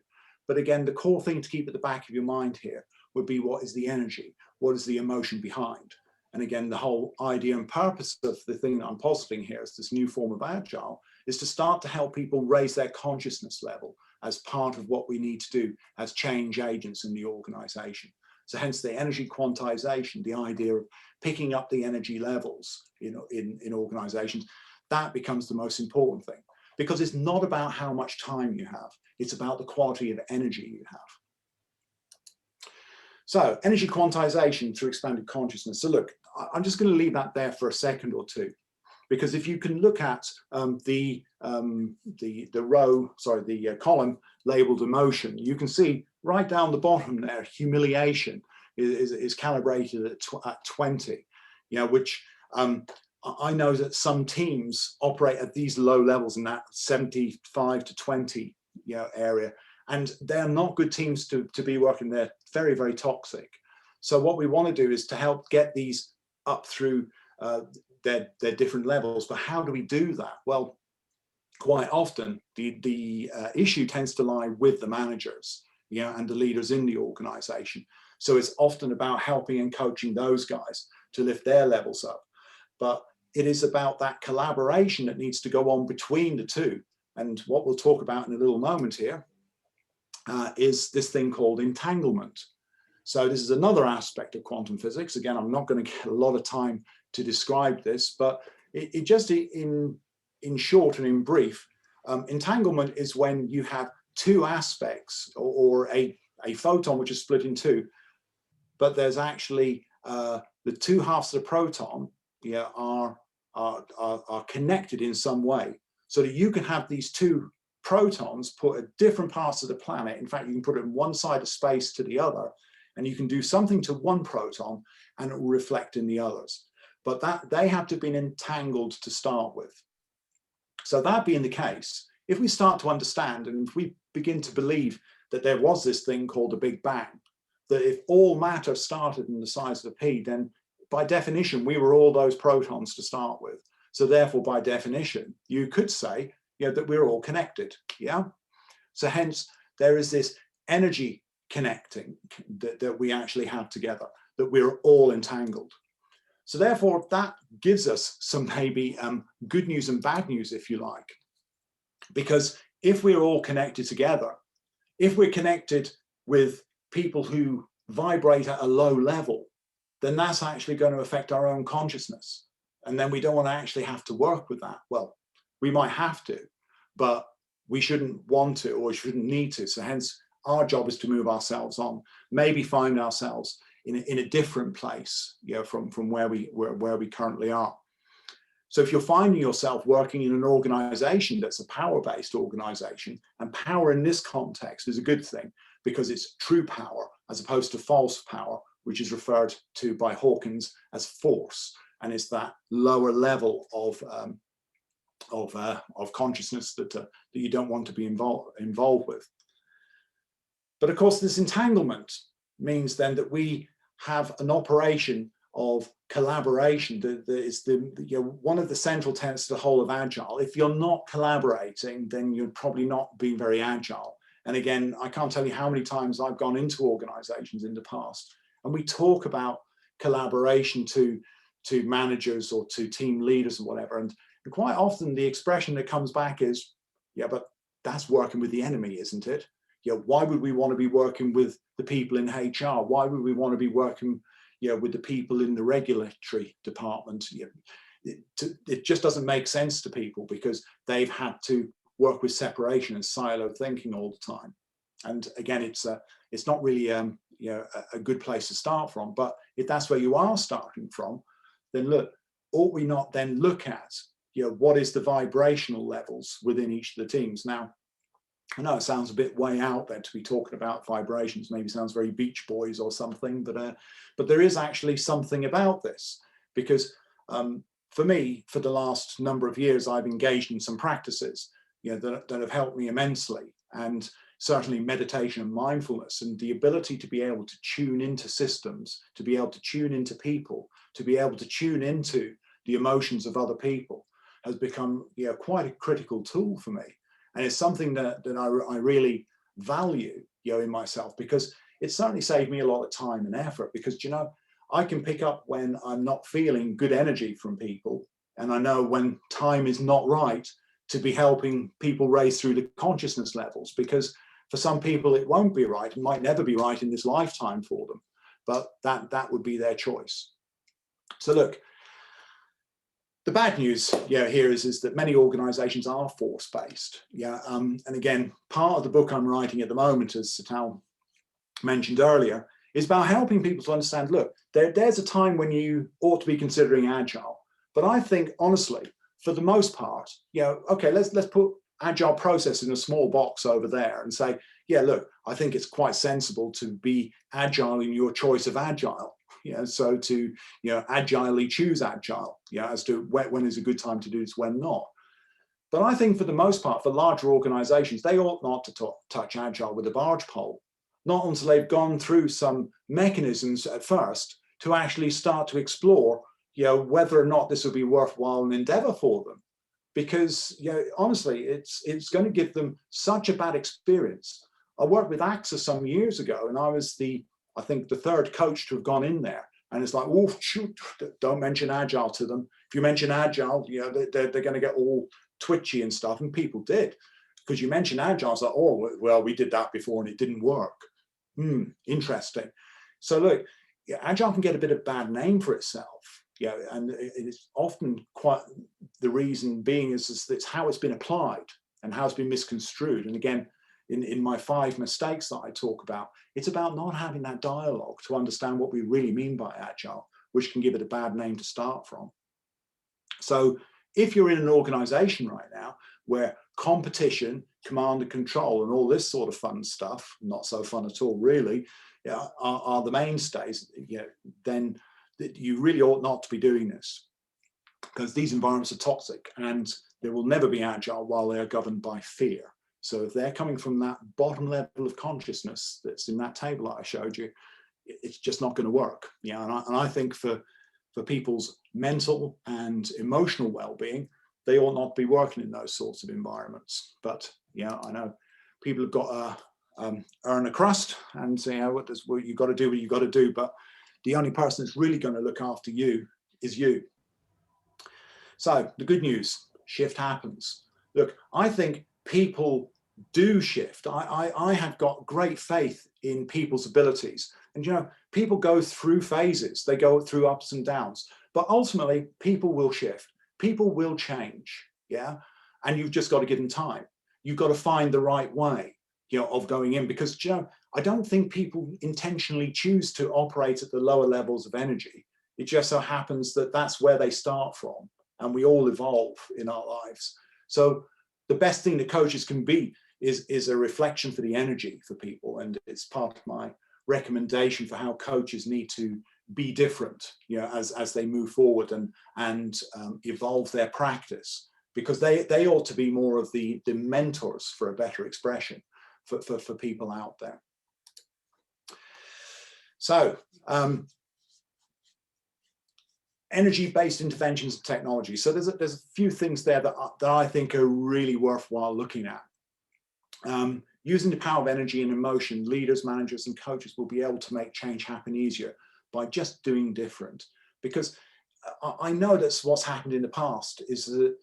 But again, the core thing to keep at the back of your mind here would be, what is the energy? What is the emotion behind? And again, the whole idea and purpose of the thing that I'm positing here is this new form of Agile is to start to help people raise their consciousness level as part of what we need to do as change agents in the organization. So hence the energy quantization, the idea of picking up the energy levels in organizations, that becomes the most important thing, because it's not about how much time you have, it's about the quality of energy you have. So energy quantization through expanded consciousness. So look, I'm just going to leave that there for a second or two, because if you can look at the column labeled emotion, you can see right down the bottom there, humiliation is calibrated at 20, which I know that some teams operate at these low levels in that 75 to 20 area. And they're not good teams to be working. They're very, very toxic. So what we want to do is to help get these up through their different levels. But how do we do that? Well, quite often the issue tends to lie with the managers, and the leaders in the organization. So it's often about helping and coaching those guys to lift their levels up. But it is about that collaboration that needs to go on between the two. And what we'll talk about in a little moment here is this thing called entanglement. So this is another aspect of quantum physics. Again, I'm not going to get a lot of time to describe this, but it just in short and in brief, entanglement is when you have two aspects or a photon which is split in two, but there's actually the two halves of the proton are connected in some way, so that you can have these two protons put at different parts of the planet. In fact, you can put it in one side of space to the other, and you can do something to one proton and it will reflect in the others. But that they have to have been entangled to start with. So that being the case, if we start to understand and if we begin to believe that there was this thing called the Big Bang, that if all matter started in the size of a pea, then by definition, we were all those protons to start with. So therefore, by definition, you could say that we're all connected, So hence, there is this energy connecting that we actually have together, that we're all entangled. So therefore, that gives us some maybe good news and bad news, if you like. Because if we're all connected together, if we're connected with people who vibrate at a low level, then that's actually going to affect our own consciousness. And then we don't want to actually have to work with that. Well, we might have to, but we shouldn't want to or shouldn't need to. So hence, our job is to move ourselves on, maybe find ourselves in a different place, from where we currently are. So if you're finding yourself working in an organization that's a power-based organization, and power in this context is a good thing because it's true power as opposed to false power, which is referred to by Hawkins as force, and it's that lower level of consciousness that you don't want to be involved with. But of course, this entanglement means then that we have an operation of collaboration that is one of the central tenets of the whole of Agile. If you're not collaborating, then you're probably not being very agile. And again, I can't tell you how many times I've gone into organizations in the past, and we talk about collaboration to managers or to team leaders or whatever. And quite often the expression that comes back is, yeah, but that's working with the enemy, isn't it? Why would we want to be working with the people in HR? Why would we want to be working with the people in the regulatory department? It just doesn't make sense to people because they've had to work with separation and silo thinking all the time. And again, it's not really a good place to start from. But if that's where you are starting from, then look, ought we not then look at what is the vibrational levels within each of the teams? Now, I know it sounds a bit way out there to be talking about vibrations, maybe sounds very Beach Boys or something, but there is actually something about this because for me, for the last number of years, I've engaged in some practices that have helped me immensely, and certainly meditation and mindfulness and the ability to be able to tune into systems, to be able to tune into people, to be able to tune into the emotions of other people has become quite a critical tool for me. And it's something that I really value, in myself, because it certainly saved me a lot of time and effort because, I can pick up when I'm not feeling good energy from people. And I know when time is not right to be helping people raise through the consciousness levels, because for some people, it won't be right. It might never be right in this lifetime for them, but that would be their choice. So look, the bad news here is that many organizations are force-based. And again, part of the book I'm writing at the moment, as Satal mentioned earlier, is about helping people to understand, look, there's a time when you ought to be considering Agile. But I think, honestly, for the most part, okay, let's put Agile process in a small box over there and say, yeah, look, I think it's quite sensible to be Agile in your choice of Agile. So to agilely choose Agile, as to when is a good time to do this, when not. But I think for the most part, for larger organizations, they ought not to touch Agile with a barge pole, not until they've gone through some mechanisms at first to actually start to explore whether or not this would be worthwhile an endeavor for them. Because honestly, it's going to give them such a bad experience. I worked with AXA some years ago, and I was I think the third coach to have gone in there. And it's like, oh, shoot, don't mention Agile to them. If you mention Agile, they're going to get all twitchy and stuff. And people did. Because you mention Agile, it's like, oh, well, we did that before and it didn't work. Interesting. So look, Agile can get a bit of bad name for itself. And it's often quite the reason being is it's how it's been applied and how it's been misconstrued. And again, in my 5 mistakes that I talk about, it's about not having that dialogue to understand what we really mean by Agile, which can give it a bad name to start from. So if you're in an organization right now where competition, command and control, and all this sort of fun stuff, not so fun at all really, are the mainstays, then you really ought not to be doing this, because these environments are toxic and they will never be Agile while they are governed by fear. So if they're coming from that bottom level of consciousness that's in that table that I showed you, it's just not going to work. And I think for people's mental and emotional well-being, they ought not be working in those sorts of environments. But I know people have got to earn a crust and say, what you got to do what you got to do. But the only person that's really going to look after you is you. So the good news, shift happens. Look, I think people do shift. I have got great faith in people's abilities. And people go through phases, they go through ups and downs, but ultimately people will shift, people will change, and you've just got to give them time. You've got to find the right way, of going in, because I don't think people intentionally choose to operate at the lower levels of energy. It just so happens that that's where they start from. and we all evolve in our lives. So the best thing that coaches can be is a reflection for the energy for people, and it's part of my recommendation for how coaches need to be different, you know, as they move forward and evolve their practice, because they ought to be more of the mentors, for a better expression, for people out there. So energy-based interventions and technology. So there's a few things there that I think are really worthwhile looking at. Using the power of energy and emotion, leaders, managers, and coaches will be able to make change happen easier by just doing different. Because I know that's what's happened in the past, is that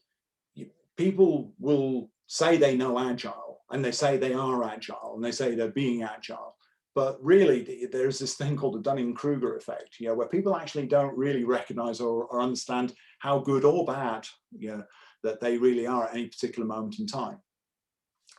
people will say they know Agile, and they say they are Agile, and they say they're being Agile. But really, there's this thing called the Dunning-Kruger effect, you know, where people actually don't really recognize or understand how good or bad, you know, that they really are at any particular moment in time.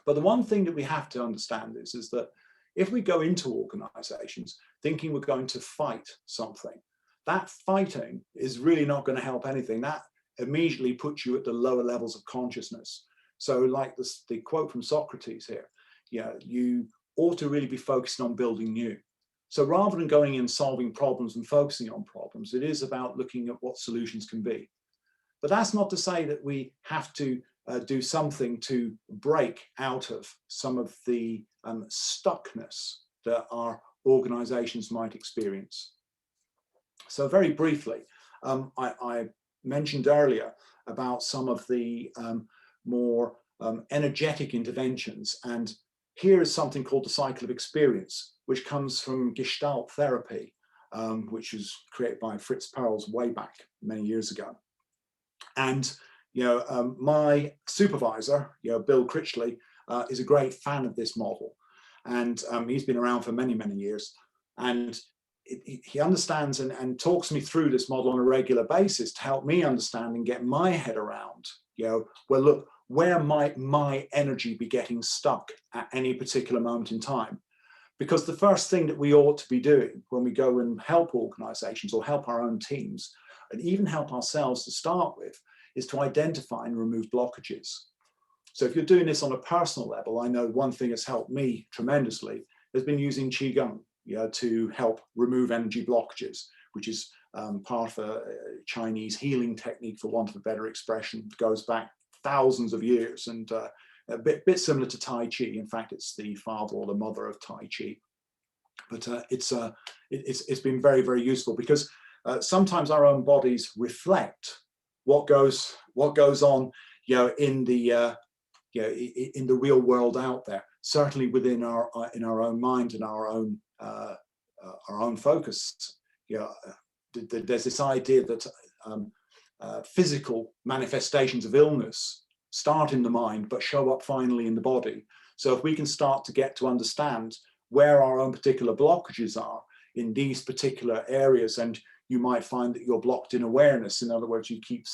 But the one thing that we have to understand is that if we go into organizations thinking we're going to fight something, that fighting is really not going to help anything. That immediately puts you at the lower levels of consciousness. So like the quote from Socrates here, you know, you ought to really be focusing on building new. So rather than going in solving problems and focusing on problems, it is about looking at what solutions can be. But that's not to say that we have to do something to break out of some of the stuckness that our organizations might experience. So very briefly, I mentioned earlier about some of the more energetic interventions, and here is something called the cycle of experience, which comes from Gestalt therapy, which was created by Fritz Perls way back many years ago. And you know, my supervisor, you know, Bill Critchley, is a great fan of this model, and he's been around for many, many years, and he understands and talks me through this model on a regular basis to help me understand and get my head around, you know, well, look, where might my energy be getting stuck at any particular moment in time? Because the first thing that we ought to be doing when we go and help organizations or help our own teams, and even help ourselves to start with, is to identify and remove blockages. So if you're doing this on a personal level, I know one thing that's helped me tremendously has been using Qigong, you know, to help remove energy blockages, which is part of a Chinese healing technique, for want of a better expression. It goes back thousands of years, and a bit similar to Tai Chi. In fact, it's the father or the mother of Tai Chi. But it's been very, very useful, because sometimes our own bodies reflect what goes on, you know, in the real world out there. Certainly within our own mind and our own focus. You know, there's this idea that physical manifestations of illness start in the mind but show up finally in the body. So if we can start to get to understand where our own particular blockages are in these particular areas, and you might find that you're blocked in awareness. In other words, you keep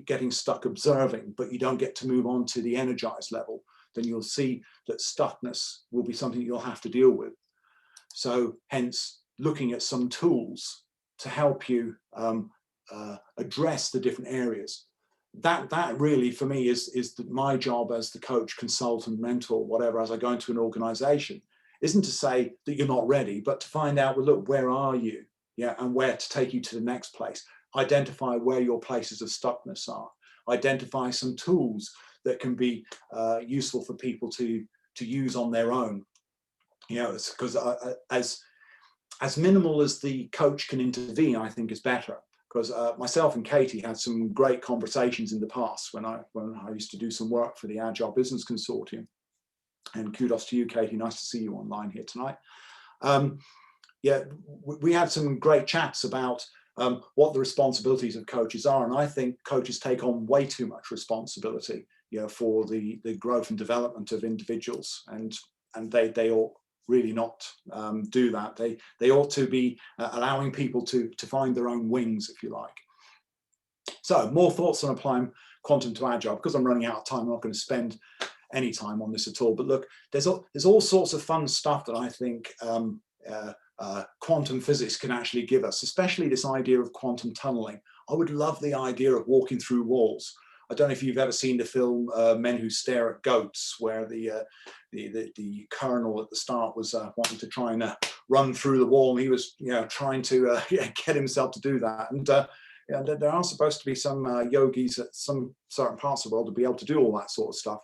getting stuck observing, but you don't get to move on to the energized level, then you'll see that stuckness will be something you'll have to deal with. So hence looking at some tools to help you address the different areas. That really for me is my job as the coach, consultant, mentor, whatever, as I go into an organization, isn't to say that you're not ready, but to find out, well, look, where are you? Yeah, and where to take you to the next place. Identify where your places of stuckness are. Identify some tools that can be useful for people to use on their own. You know, because as minimal as the coach can intervene, I think is better. Because myself and Katie had some great conversations in the past when I used to do some work for the Agile Business Consortium. And kudos to you, Katie. Nice to see you online here tonight. Yeah, we had some great chats about what the responsibilities of coaches are, and I think coaches take on way too much responsibility, you know, for the growth and development of individuals, and they ought really not do that. They ought to be allowing people to find their own wings, if you like. So more thoughts on applying quantum to Agile. Because I'm running out of time, I'm not going to spend any time on this at all. But look, there's all sorts of fun stuff that I think quantum physics can actually give us, especially this idea of quantum tunneling. I would love the idea of walking through walls. I don't know if you've ever seen the film Men Who Stare at Goats, where the colonel at the start was wanting to try and run through the wall, and he was trying to get himself to do that. And there are supposed to be some yogis at some certain parts of the world to be able to do all that sort of stuff.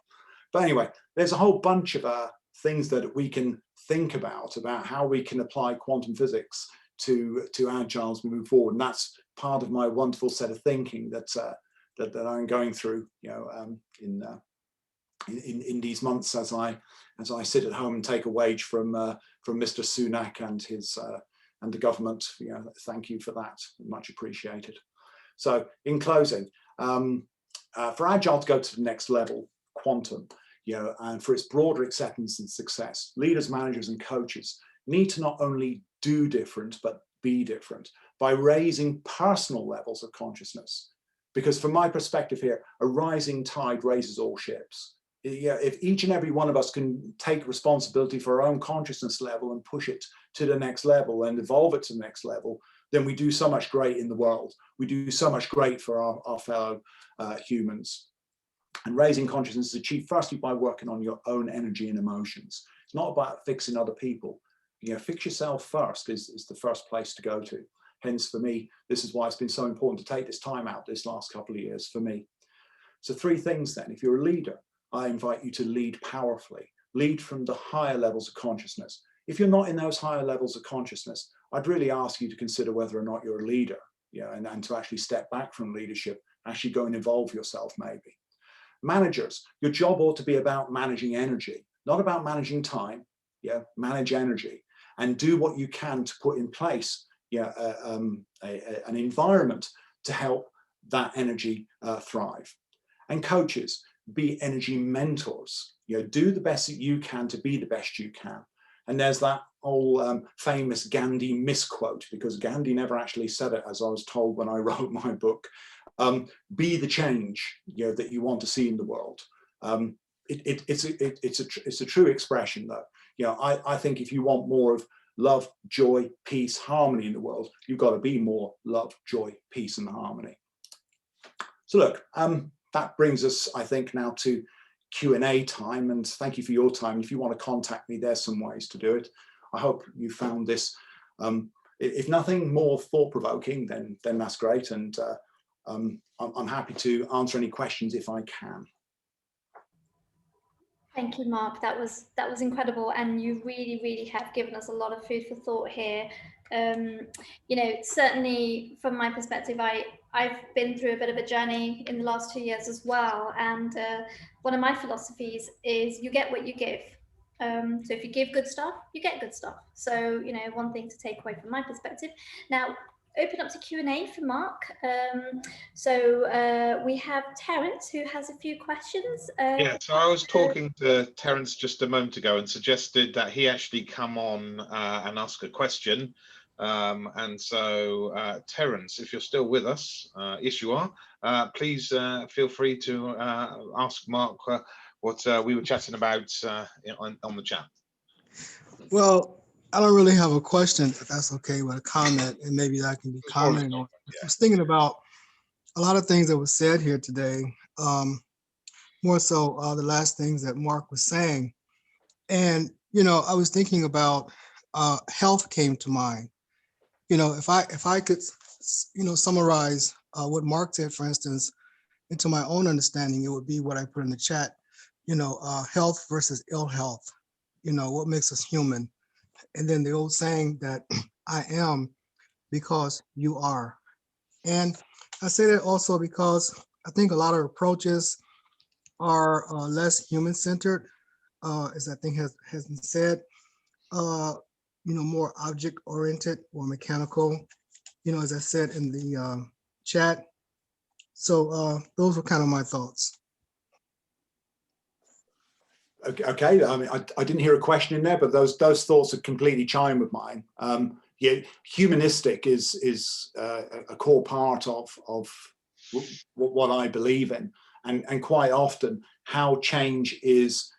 But anyway, there's a whole bunch of things that we can think about how we can apply quantum physics to Agile as we move forward. And that's part of my wonderful set of thinking that I'm going through, in these months as I sit at home and take a wage from Mr. Sunak and his and the government. Thank you for that, much appreciated. So in closing, for Agile to go to the next level, quantum, and for its broader acceptance and success, leaders, managers, and coaches need to not only do different, but be different by raising personal levels of consciousness. Because from my perspective here, a rising tide raises all ships. If each and every one of us can take responsibility for our own consciousness level and push it to the next level and evolve it to the next level, then we do so much great in the world. We do so much great for our fellow humans. And raising consciousness is achieved firstly by working on your own energy and emotions. It's not about fixing other people. Fix yourself first is the first place to go to. Hence, for me, this is why it's been so important to take this time out this last couple of years for me. So 3 things then. If you're a leader, I invite you to lead powerfully. Lead from the higher levels of consciousness. If you're not in those higher levels of consciousness, I'd really ask you to consider whether or not you're a leader, and to actually step back from leadership, actually go and evolve yourself maybe. Managers, your job ought to be about managing energy, not about managing time. Manage energy and do what you can to put in place an environment to help that energy thrive. And coaches, be energy mentors. Do the best that you can to be the best you can. And there's that whole famous Gandhi misquote, because Gandhi never actually said it, as I was told when I wrote my book. Be the change that you want to see in the world. It's a true expression, though. I think if you want more of love, joy, peace, harmony in the world, you've got to be more love, joy, peace, and harmony. So look, that brings us, I think, now to Q&A time, and thank you for your time. If you want to contact me, there's some ways to do it. I hope you found this, if nothing more thought-provoking, then that's great, and I'm happy to answer any questions if I can. Thank you, Mark. That was incredible, and you really have given us a lot of food for thought here. Certainly from my perspective, I've been through a bit of a journey in the last 2 years as well, and one of my philosophies is you get what you give. So if you give good stuff, you get good stuff. So one thing to take away from my perspective. Now, open up to Q&A for Mark. So we have Terence, who has a few questions. So I was talking to Terence just a moment ago and suggested that he actually come on and ask a question. And so Terence, if you're still with us, yes you are, please feel free to ask Mark what we were chatting about on the chat. Well, I don't really have a question, if that's okay, with a comment, and maybe that can be commented on. I was thinking about a lot of things that were said here today, more so the last things that Mark was saying. And, I was thinking about health came to mind. If I could, summarize what Mark said, for instance, into my own understanding, it would be what I put in the chat, health versus ill health, what makes us human. And then the old saying that I am because you are. And I say that also because I think a lot of approaches are less human-centered, as I think has been said, more object-oriented or mechanical, as I said in the chat. So those were kind of my thoughts. Okay, I mean, I didn't hear a question in there, but those thoughts are completely chime with mine. Humanistic is a core part of what I believe in, and quite often how change is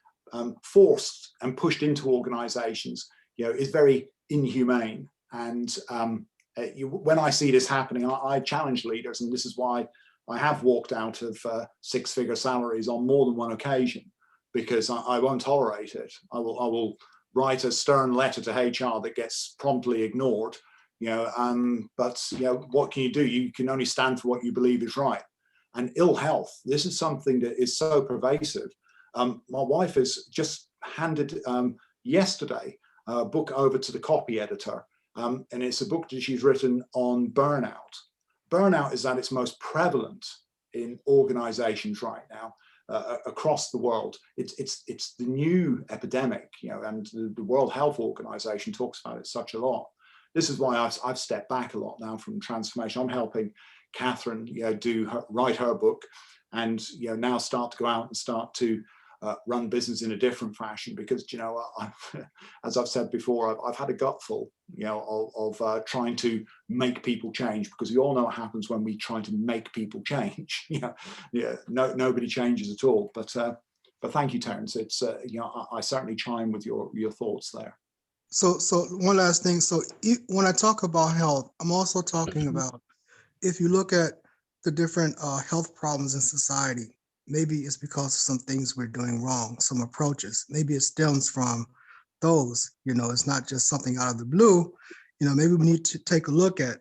forced and pushed into organizations, is very inhumane, and when I see this happening, I challenge leaders, and this is why I have walked out of six-figure salaries on more than one occasion, because I won't tolerate it. I will write a stern letter to HR that gets promptly ignored. But what can you do? You can only stand for what you believe is right. And ill health, this is something that is so pervasive. My wife has just handed yesterday a book over to the copy editor, and it's a book that she's written on burnout. Burnout is at its most prevalent in organizations right now across the world. It's the new epidemic, and the World Health Organization talks about it such a lot. This is why I've stepped back a lot now from transformation. I'm helping Catherine, write her book, and now start to go out and start to run business in a different fashion, because as I've said before, I've had a gutful, of trying to make people change, because we all know what happens when we try to make people change. Nobody changes at all. But thank you, Terence. It's I certainly chime with your thoughts there. So one last thing. So when I talk about health, I'm also talking about, if you look at the different health problems in society, maybe it's because of some things we're doing wrong, some approaches. Maybe it stems from those, it's not just something out of the blue. Maybe we need to take a look at,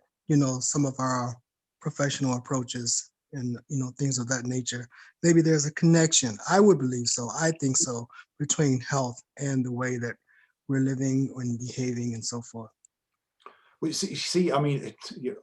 some of our professional approaches and, things of that nature. Maybe there's a connection. I would believe so. I think so, between health and the way that we're living and behaving and so forth. Well, see, I mean,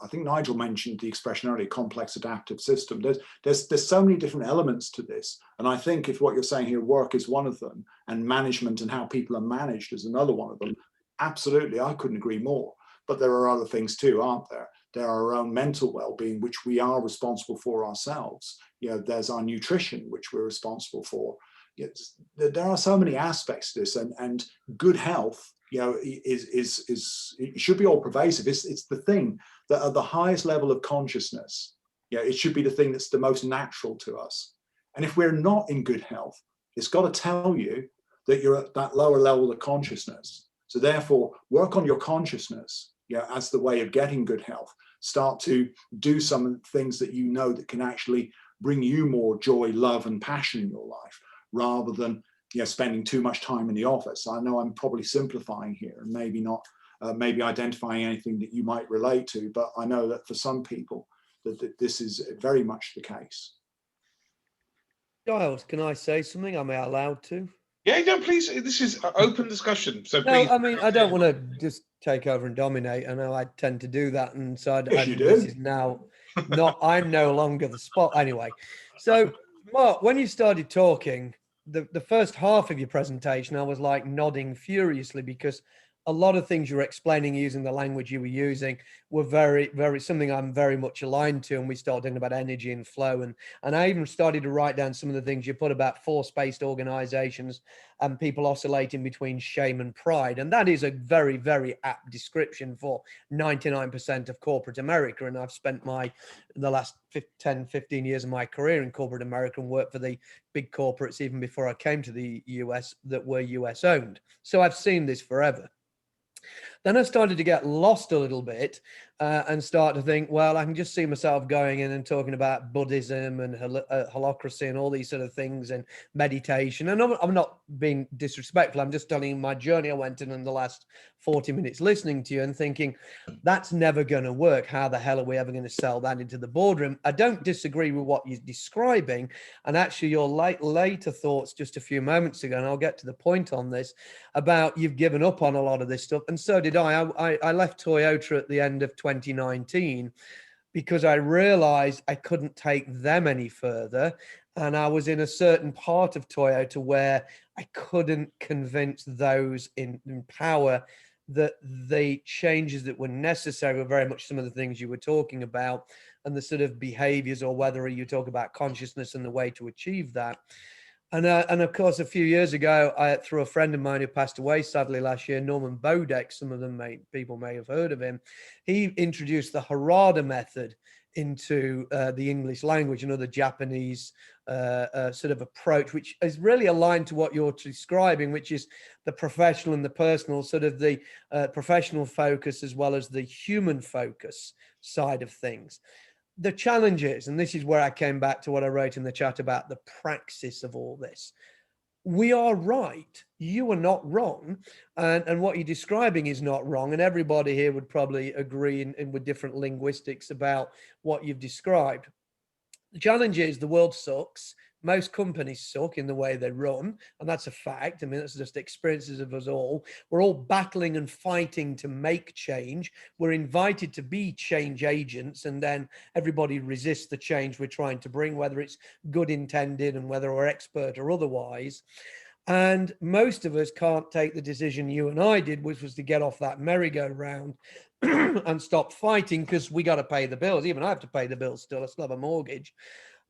I think Nigel mentioned the expression earlier, complex adaptive system. There's so many different elements to this. And I think if what you're saying here, work is one of them, and management and how people are managed is another one of them, absolutely, I couldn't agree more. But there are other things too, aren't there? There are our own mental well-being, which we are responsible for ourselves. There's our nutrition, which we're responsible for. There are so many aspects to this, and good health, it should be all pervasive. It's the thing that at the highest level of consciousness, it should be the thing that's the most natural to us. And if we're not in good health, it's got to tell you that you're at that lower level of consciousness. So therefore, work on your consciousness, as the way of getting good health. Start to do some things that that can actually bring you more joy, love, and passion in your life, rather than spending too much time in the office. I know I'm probably simplifying here, and maybe not, maybe identifying anything that you might relate to, but I know that for some people that this is very much the case. Giles, can I say something? Am I allowed to? Yeah, please. This is open discussion. So please. No, I mean, I don't want to just take over and dominate. I know I tend to do that, and so Yes, you this do. is now not. I'm no longer the spot anyway. So, Mark, when you started talking, the first half of your presentation, I was like nodding furiously, because a lot of things you were explaining using the language you were using were very, very something I'm very much aligned to. And we started talking about energy and flow. And I even started to write down some of the things you put about force-based organizations and people oscillating between shame and pride. And that is a very, very apt description for 99% of corporate America. And I've spent the last 10, 15 years of my career in corporate America and worked for the big corporates even before I came to the US that were US owned. So I've seen this forever. Then I started to get lost a little bit and start to think, well, I can just see myself going in and talking about Buddhism and holacracy and all these sort of things and meditation. And I'm not being disrespectful. I'm just telling you my journey I went in the last 40 minutes listening to you and thinking, that's never going to work. How the hell are we ever going to sell that into the boardroom? I don't disagree with what you're describing. And actually your later thoughts just a few moments ago, and I'll get to the point on this, about you've given up on a lot of this stuff. And so did I. I left Toyota at the end of 2019 because I realized I couldn't take them any further. And I was in a certain part of Toyota where I couldn't convince those in power that the changes that were necessary were very much some of the things you were talking about, and the sort of behaviors, or whether you talk about consciousness and the way to achieve that. And of course, a few years ago, through a friend of mine who passed away sadly last year, Norman Bodek, some of them people may have heard of him, he introduced the Harada method into the English language, another Japanese sort of approach, which is really aligned to what you're describing, which is the professional and the personal, sort of the professional focus as well as the human focus side of things. The challenge is, and this is where I came back to what I wrote in the chat about the praxis of all this. We are right. You are not wrong. And what you're describing is not wrong. And everybody here would probably agree in with different linguistics about what you've described. The challenge is the world sucks. Most companies suck in the way they run. And that's a fact. I mean, that's just experiences of us all. We're all battling and fighting to make change. We're invited to be change agents. And then everybody resists the change we're trying to bring, whether it's good intended and whether we're expert or otherwise. And most of us can't take the decision you and I did, which was to get off that merry-go-round and stop fighting, because we got to pay the bills. Even I have to pay the bills still. I still have a mortgage.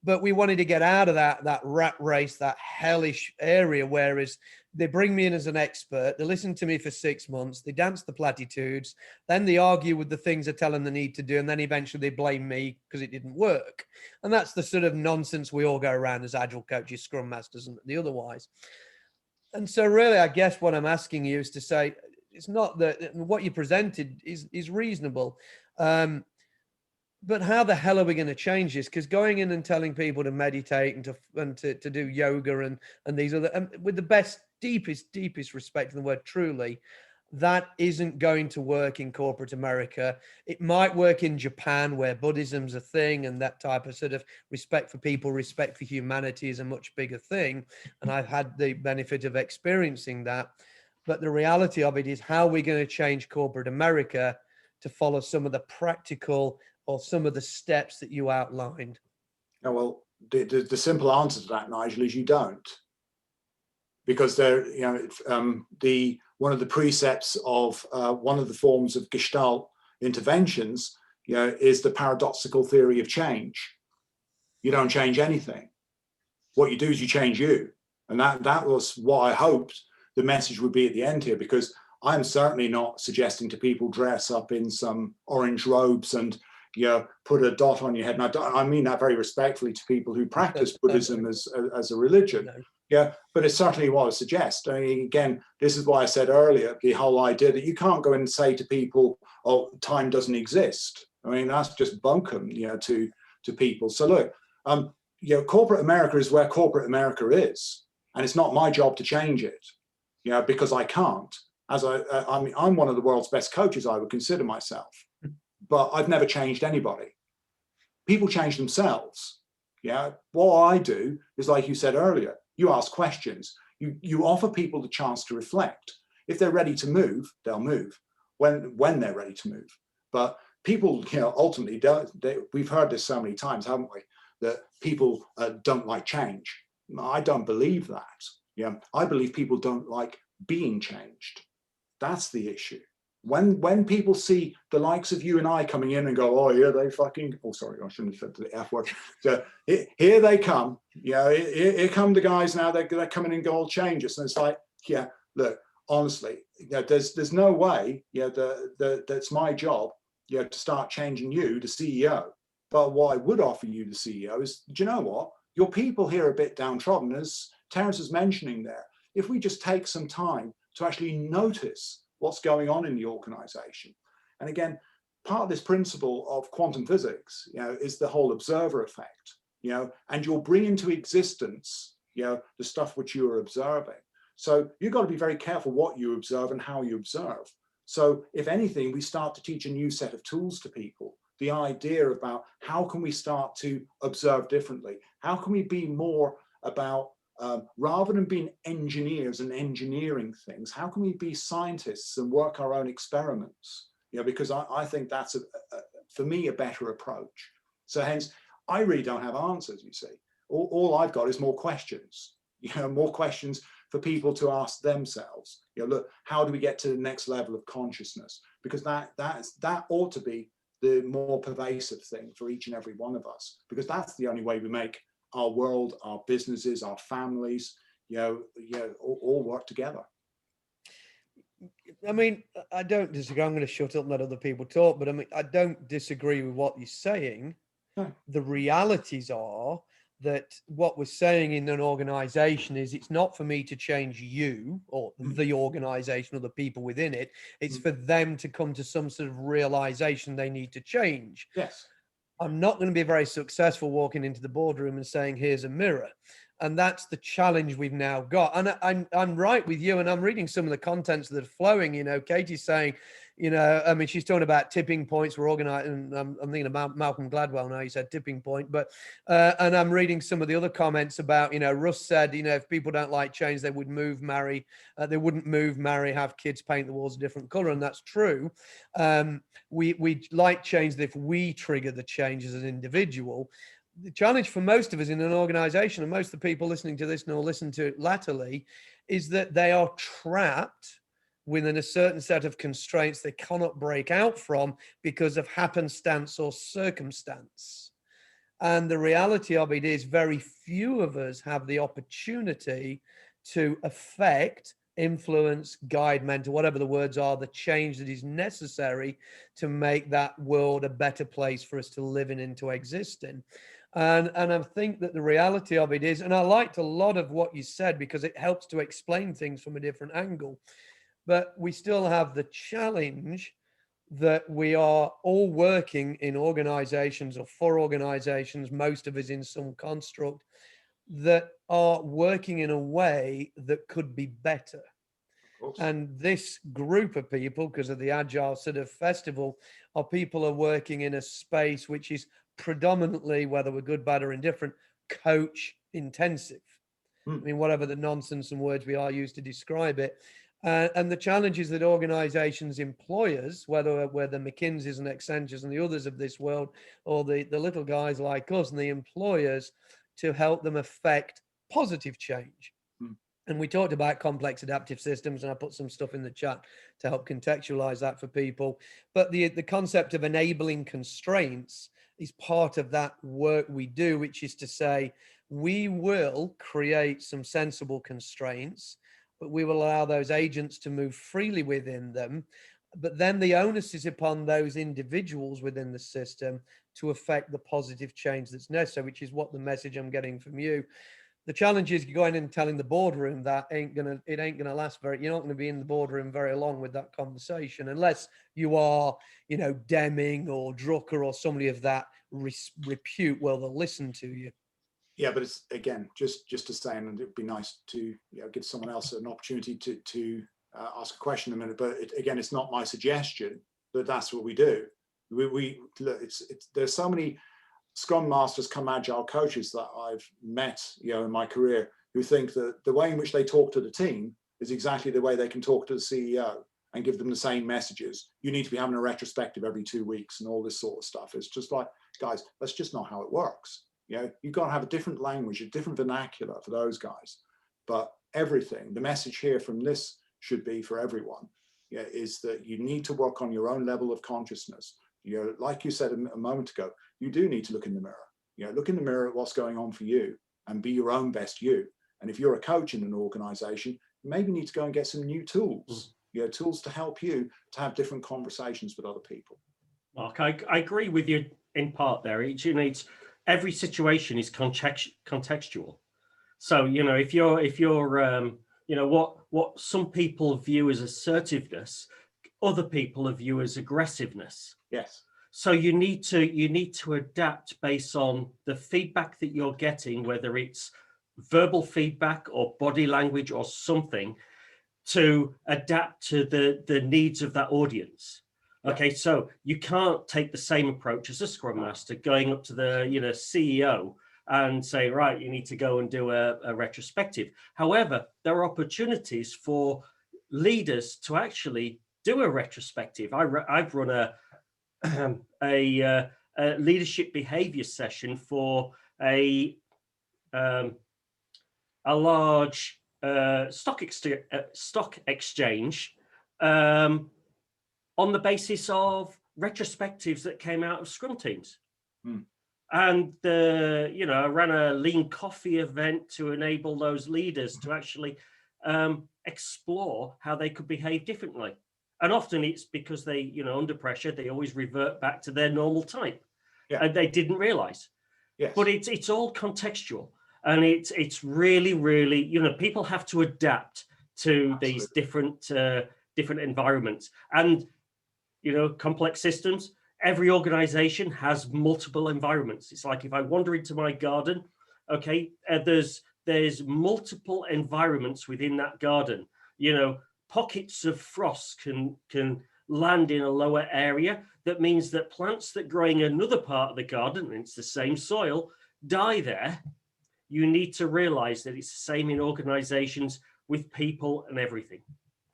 But we wanted to get out of that rat race, that hellish area, whereas they bring me in as an expert, they listen to me for 6 months, they dance the platitudes, then they argue with the things I tell them they need to do, and then eventually they blame me because it didn't work. And that's the sort of nonsense we all go around as Agile coaches, Scrum Masters, and the otherwise. And so really, I guess what I'm asking you is to say, it's not that what you presented is reasonable. But how the hell are we going to change this? Because going in and telling people to meditate and to do yoga and these other, with the best, deepest respect in the word, truly, that isn't going to work in corporate America. It might work in Japan, where Buddhism's a thing, and that type of sort of respect for people, respect for humanity is a much bigger thing. And I've had the benefit of experiencing that. But the reality of it is, how are we going to change corporate America to follow some of the practical or some of the steps that you outlined? Oh, well, the simple answer to that, Nigel, is you don't. Because there, you know, one of the precepts of one of the forms of Gestalt interventions, you know, is the paradoxical theory of change. You don't change anything. What you do is you change you. And that was what I hoped the message would be at the end here, because I'm certainly not suggesting to people dress up in some orange robes and, you know, put a dot on your head. And I mean that very respectfully to people who practice Buddhism as a religion. Yeah, but it's certainly what I suggest. I mean, again, this is why I said earlier, the whole idea that you can't go and say to people, oh, time doesn't exist. I mean, that's just bunkum, you know, to people. So look, you know, corporate America is where corporate America is. And it's not my job to change it, you know, because I can't. I mean, I'm one of the world's best coaches, I would consider myself, but I've never changed anybody. People change themselves. Yeah, what I do is, like you said earlier, you ask questions. You offer people the chance to reflect. If they're ready to move, they'll move when they're ready to move. But people, you know, ultimately we've heard this so many times, haven't we? That people don't like change. I don't believe that. Yeah, I believe people don't like being changed. That's the issue. When people see the likes of you and I coming in and go, oh, yeah, they fucking, oh, sorry, I shouldn't have said the F word. So here they come, you know, here come the guys now, they're coming in gold changes. And it's like, yeah, look, honestly, you know, there's no way, you know, that's my job, you know, to start changing you, the CEO. But what I would offer you, the CEO, is, do you know what? Your people here are a bit downtrodden, as Terence is mentioning there. If we just take some time to actually notice what's going on in the organization. And again, part of this principle of quantum physics, you know, is the whole observer effect, you know, and you'll bring into existence, you know, the stuff which you are observing. So you've got to be very careful what you observe and how you observe. So if anything, we start to teach a new set of tools to people. The idea about how can we start to observe differently? How can we be more about, rather than being engineers and engineering things, how can we be scientists and work our own experiments? You know, because I think that's, for me, a better approach. So hence, I really don't have answers, you see. All I've got is more questions, you know, more questions for people to ask themselves. You know, look, how do we get to the next level of consciousness? Because that ought to be the more pervasive thing for each and every one of us, because that's the only way we make our world, our businesses, our families, you know, all work together. I mean, I don't disagree. I'm going to shut up and let other people talk, but I mean, I don't disagree with what you're saying. The realities are that what we're saying in an organization is it's not for me to change you or the organization or the people within it. It's for them to come to some sort of realization they need to change. Yes. I'm not going to be very successful walking into the boardroom and saying, here's a mirror. And that's the challenge we've now got. And I'm right with you. And I'm reading some of the contents that are flowing. You know, Katie's saying, you know, I mean, she's talking about tipping points. We're organizing. I'm thinking about Malcolm Gladwell now. He said tipping point. But and I'm reading some of the other comments about, you know, Russ said, you know, if people don't like change, they would move, marry. They wouldn't move, marry, have kids, paint the walls a different color. And that's true. We like change if we trigger the change as an individual. The challenge for most of us in an organization, and most of the people listening to this and will listen to it latterly, is that they are trapped within a certain set of constraints they cannot break out from because of happenstance or circumstance. And the reality of it is very few of us have the opportunity to affect, influence, guide, mentor, whatever the words are, the change that is necessary to make that world a better place for us to live in and to exist in. And I think that the reality of it is, and I liked a lot of what you said because it helps to explain things from a different angle, but we still have the challenge that we are all working in organizations or for organizations, most of us in some construct, that are working in a way that could be better. And this group of people, because of the Agile sort of festival, are people are working in a space which is predominantly, whether we're good, bad, or indifferent, coach intensive. I mean, whatever the nonsense and words we are used to describe it. And the challenge is that organizations, employers, whether we're the McKinseys and Accentures and the others of this world, or the little guys like us and the employers, to help them affect positive change. And we talked about complex adaptive systems, and I put some stuff in the chat to help contextualize that for people. But the concept of enabling constraints is part of that work we do, which is to say, we will create some sensible constraints, but we will allow those agents to move freely within them. But then the onus is upon those individuals within the system to affect the positive change that's necessary, which is what the message I'm getting from you. The challenge is going in and telling the boardroom that it ain't gonna last very. You're not going to be in the boardroom very long with that conversation, unless you are, you know, Deming or Drucker or somebody of that repute. Well, they'll listen to you. Yeah, but it's again just to say, and it'd be nice to give someone else an opportunity to ask a question in a minute. But again, it's not my suggestion, but that's what we do. We look. There's so many Scrum Masters come Agile coaches that I've met, in my career, who think that the way in which they talk to the team is exactly the way they can talk to the CEO and give them the same messages. You need to be having a retrospective every 2 weeks and all this sort of stuff. It's just like, guys, that's just not how it works. You've got to have a different language, a different vernacular for those guys. But everything, the message here from this should be for everyone, is that you need to work on your own level of consciousness. Like you said a moment ago, you do need to look in the mirror. Look in the mirror at what's going on for you and be your own best you. And if you're a coach in an organization, you maybe need to go and get some new tools, tools to help you to have different conversations with other people. Mark, I agree with you in part there. Every situation is contextual. So, if you're what some people view as assertiveness, other people view as aggressiveness. Yes. So you need to adapt based on the feedback that you're getting, whether it's verbal feedback or body language or something, to adapt to the needs of that audience. Okay, so you can't take the same approach as a Scrum Master going up to the CEO and say, right, you need to go and do a retrospective. However, there are opportunities for leaders to actually do a retrospective. I've run a leadership behavior session for a large stock exchange on the basis of retrospectives that came out of Scrum teams. And I ran a lean coffee event to enable those leaders to actually explore how they could behave differently. And often it's because they, under pressure, they always revert back to their normal type. and they didn't realize. Yes. But it's all contextual, and it's really, really, you know, people have to adapt to these different environments, and, you know, complex systems. Every organization has multiple environments. It's like if I wander into my garden, okay, there's multiple environments within that garden. You know, pockets of frost can land in a lower area. That means that plants that grow in another part of the garden, and it's the same soil, die there. You need to realize that it's the same in organizations with people and everything.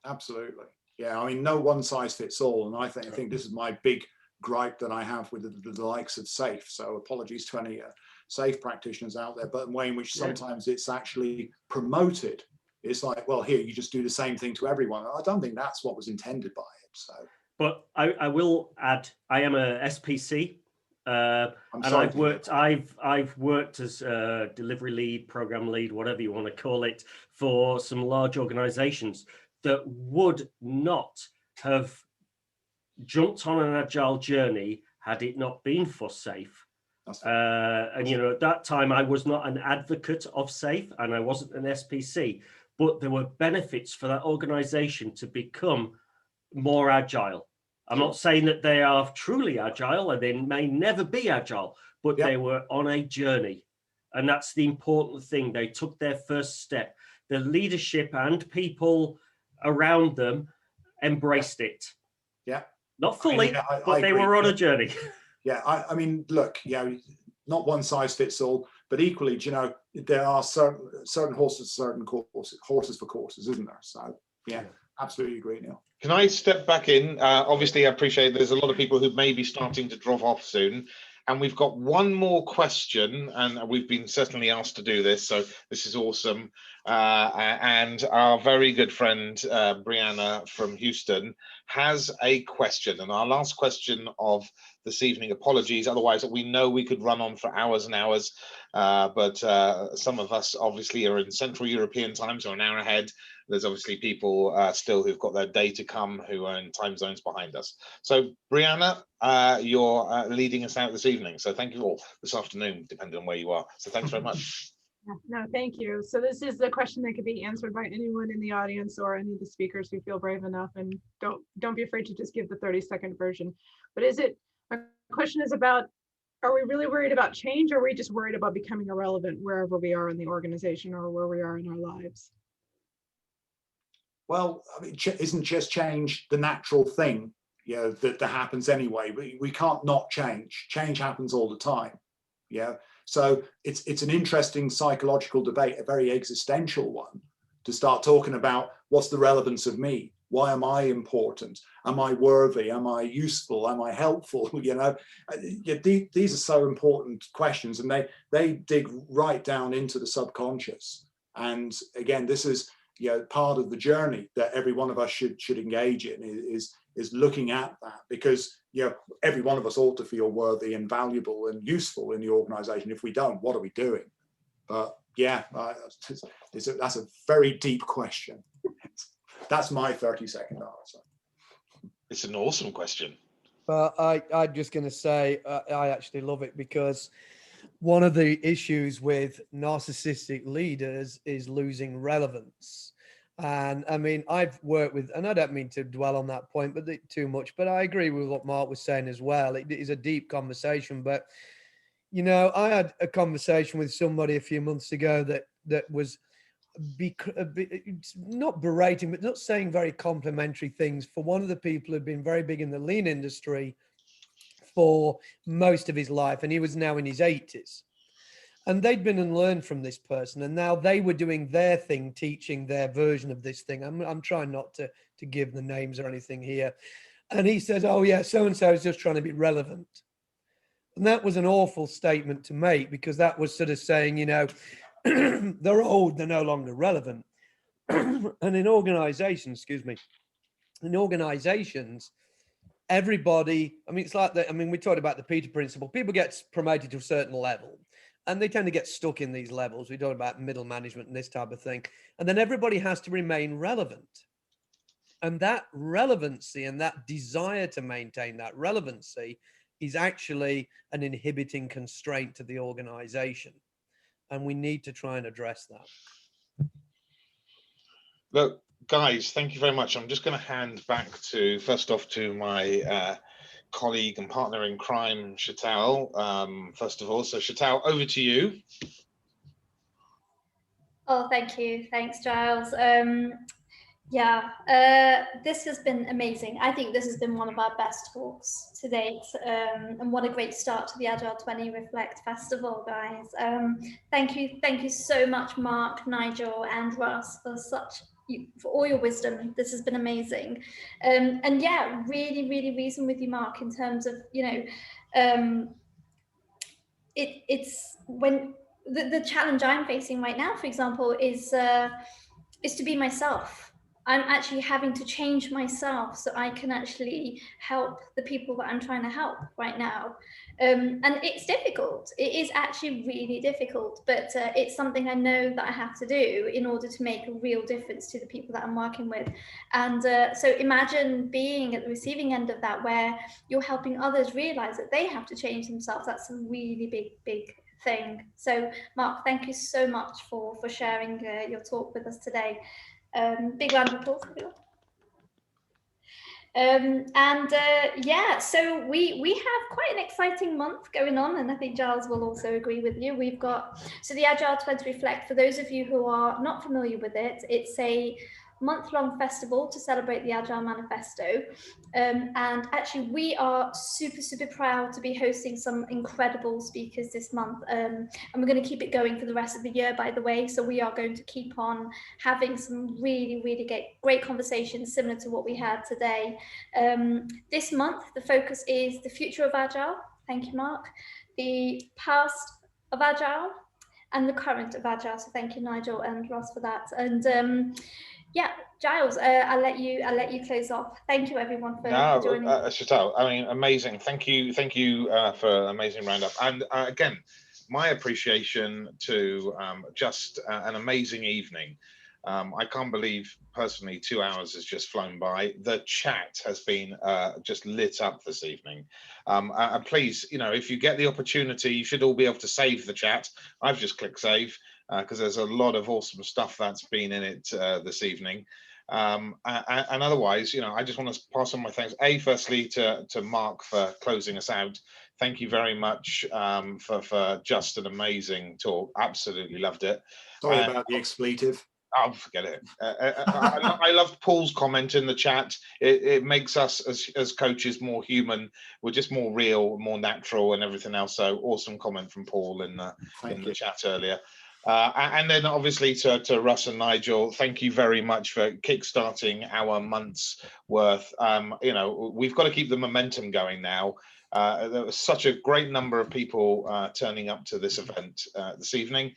Absolutely. Yeah, I mean, no one size fits all. And I think this is my big gripe that I have with the likes of SAFe. So apologies to any SAFe practitioners out there, but the way in which sometimes it's actually promoted, it's like, well, here, you just do the same thing to everyone. I don't think that's what was intended by it. So, but I will add, I am a SPC, and I've worked as a delivery lead, program lead, whatever you want to call it, for some large organizations that would not have jumped on an agile journey had it not been for SAFe. And, you know, at that time, I was not an advocate of SAFe and I wasn't an SPC, but there were benefits for that organization to become more agile. I'm not saying that they are truly agile and they may never be agile, but they were on a journey. And that's the important thing. They took their first step. The leadership and people around them embraced it. Yeah. Not fully, but they were on a journey. Yeah, I mean, look, not one size fits all, but equally, you know, there are certain horses, certain courses, horses for courses, isn't there? So, yeah, absolutely agree, Neil. Can I step back in? Obviously, I appreciate there's a lot of people who may be starting to drop off soon. And we've got one more question, and we've been certainly asked to do this, so this is awesome. And our very good friend, Brianna from Houston, has a question. And our last question of this evening, apologies, otherwise we know we could run on for hours and hours, but some of us obviously are in Central European time, so an hour ahead. There's obviously people still who've got their day to come who are in time zones behind us. So Brianna, you're leading us out this evening. So thank you all this afternoon, depending on where you are. So thanks very much. No, thank you. So this is the question that could be answered by anyone in the audience or any of the speakers who feel brave enough, and don't be afraid to just give the 30-second version. But my question is about, are we really worried about change, or are we just worried about becoming irrelevant wherever we are in the organization or where we are in our lives? Well, I mean, isn't just change the natural thing, you know, that happens anyway? We can't not change. Change happens all the time. Yeah. So it's an interesting psychological debate, a very existential one, to start talking about what's the relevance of me? Why am I important? Am I worthy? Am I useful? Am I helpful? You know, these are so important questions, and they dig right down into the subconscious. And again, this is, you know, part of the journey that every one of us should engage in, is looking at that, because, you know, every one of us ought to feel worthy and valuable and useful in the organization. If we don't, what are we doing? But yeah, that's a very deep question. That's my 30-second answer. It's an awesome question. I'm just going to say I actually love it, because one of the issues with narcissistic leaders is losing relevance. And I mean, I've worked with, and I don't mean to dwell on that point, but too much, but I agree with what Mark was saying as well. It is a deep conversation, but, you know, I had a conversation with somebody a few months ago that was not berating, but not saying very complimentary things for one of the people who'd been very big in the lean industry for most of his life, and he was now in his 80s. And they'd been and learned from this person, and now they were doing their thing, teaching their version of this thing. I'm trying not to give the names or anything here. And he says, oh yeah, so-and-so is just trying to be relevant. And that was an awful statement to make, because that was sort of saying, you know, they're old, they're no longer relevant. And in organizations, everybody, I mean, it's like that. I mean, we talked about the Peter principle. People get promoted to a certain level, and they tend to get stuck in these levels. We talk about middle management and this type of thing. And then everybody has to remain relevant. And that relevancy and that desire to maintain that relevancy is actually an inhibiting constraint to the organization. And we need to try and address that. Look, guys, thank you very much. I'm just going to hand back to, first off, to my colleague and partner in crime, Sheetal, first of all. So Sheetal, over to you. Oh, thank you. Thanks, Giles. This has been amazing. I think this has been one of our best talks to date. And what a great start to the Agile 20 Reflect Festival, guys. Thank you so much, Mark, Nigel, and Russ, for all your wisdom. This has been amazing. And yeah, really reason with you, Mark, in terms of, it's when the challenge I'm facing right now, for example, is to be myself. I'm actually having to change myself so I can actually help the people that I'm trying to help right now. And it's difficult. It is actually really difficult, but it's something I know that I have to do in order to make a real difference to the people that I'm working with. And so imagine being at the receiving end of that, where you're helping others realize that they have to change themselves. That's a really big thing. So Mark, thank you so much for sharing your talk with us today. Big round of applause, everyone. So we have quite an exciting month going on, and I think Giles will also agree with you. We've got, so the Agile 20 Reflect, for those of you who are not familiar with it, it's a month-long festival to celebrate the Agile Manifesto. And actually we are super proud to be hosting some incredible speakers this month. And we're going to keep it going for the rest of the year, by the way. So we are going to keep on having some really great conversations similar to what we had today. This month, the focus is the future of Agile. Thank you, Mark. The past of Agile and the current of Agile. So thank you, Nigel and Ross, for that. And yeah, Giles, I'll let you close off. Thank you, everyone, for joining. Sheetal, I mean, amazing. Thank you for an amazing roundup. And again, my appreciation to just an amazing evening. I can't believe, personally, 2 hours has just flown by. The chat has been just lit up this evening. And please, if you get the opportunity, you should all be able to save the chat. I've just clicked save, because there's a lot of awesome stuff that's been in it this evening. And otherwise, I just want to pass on my thanks. Firstly to Mark for closing us out. Thank you very much for just an amazing talk. Absolutely loved it. Sorry about the expletive. Oh, forget it. I loved Paul's comment in the chat. It makes us as coaches more human. We're just more real, more natural, and everything else. So awesome comment from Paul in the chat earlier. And then obviously to Russ and Nigel, thank you very much for kickstarting our month's worth. We've got to keep the momentum going now. There was such a great number of people turning up to this event this evening.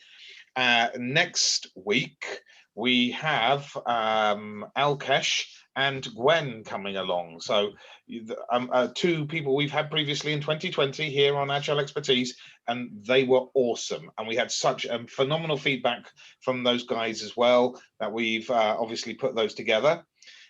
Next week, we have Alkesh and Gwen coming along. So two people we've had previously in 2020 here on Agile Expertise, and they were awesome. And we had such phenomenal feedback from those guys as well, that we've obviously put those together.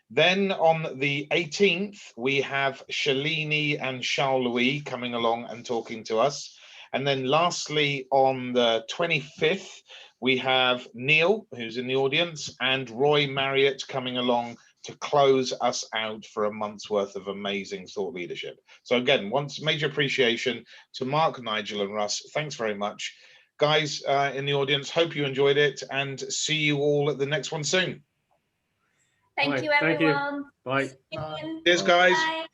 Then on the 18th, we have Shalini and Charles-Louis coming along and talking to us. And then lastly, on the 25th, we have Neil, who's in the audience, and Roy Marriott coming along to close us out for a month's worth of amazing thought leadership. So again, once major appreciation to Mark, Nigel, and Russ. Thanks very much. Guys in the audience, hope you enjoyed it, and see you all at the next one soon. Thank you, everyone. Bye. Cheers, guys. Bye.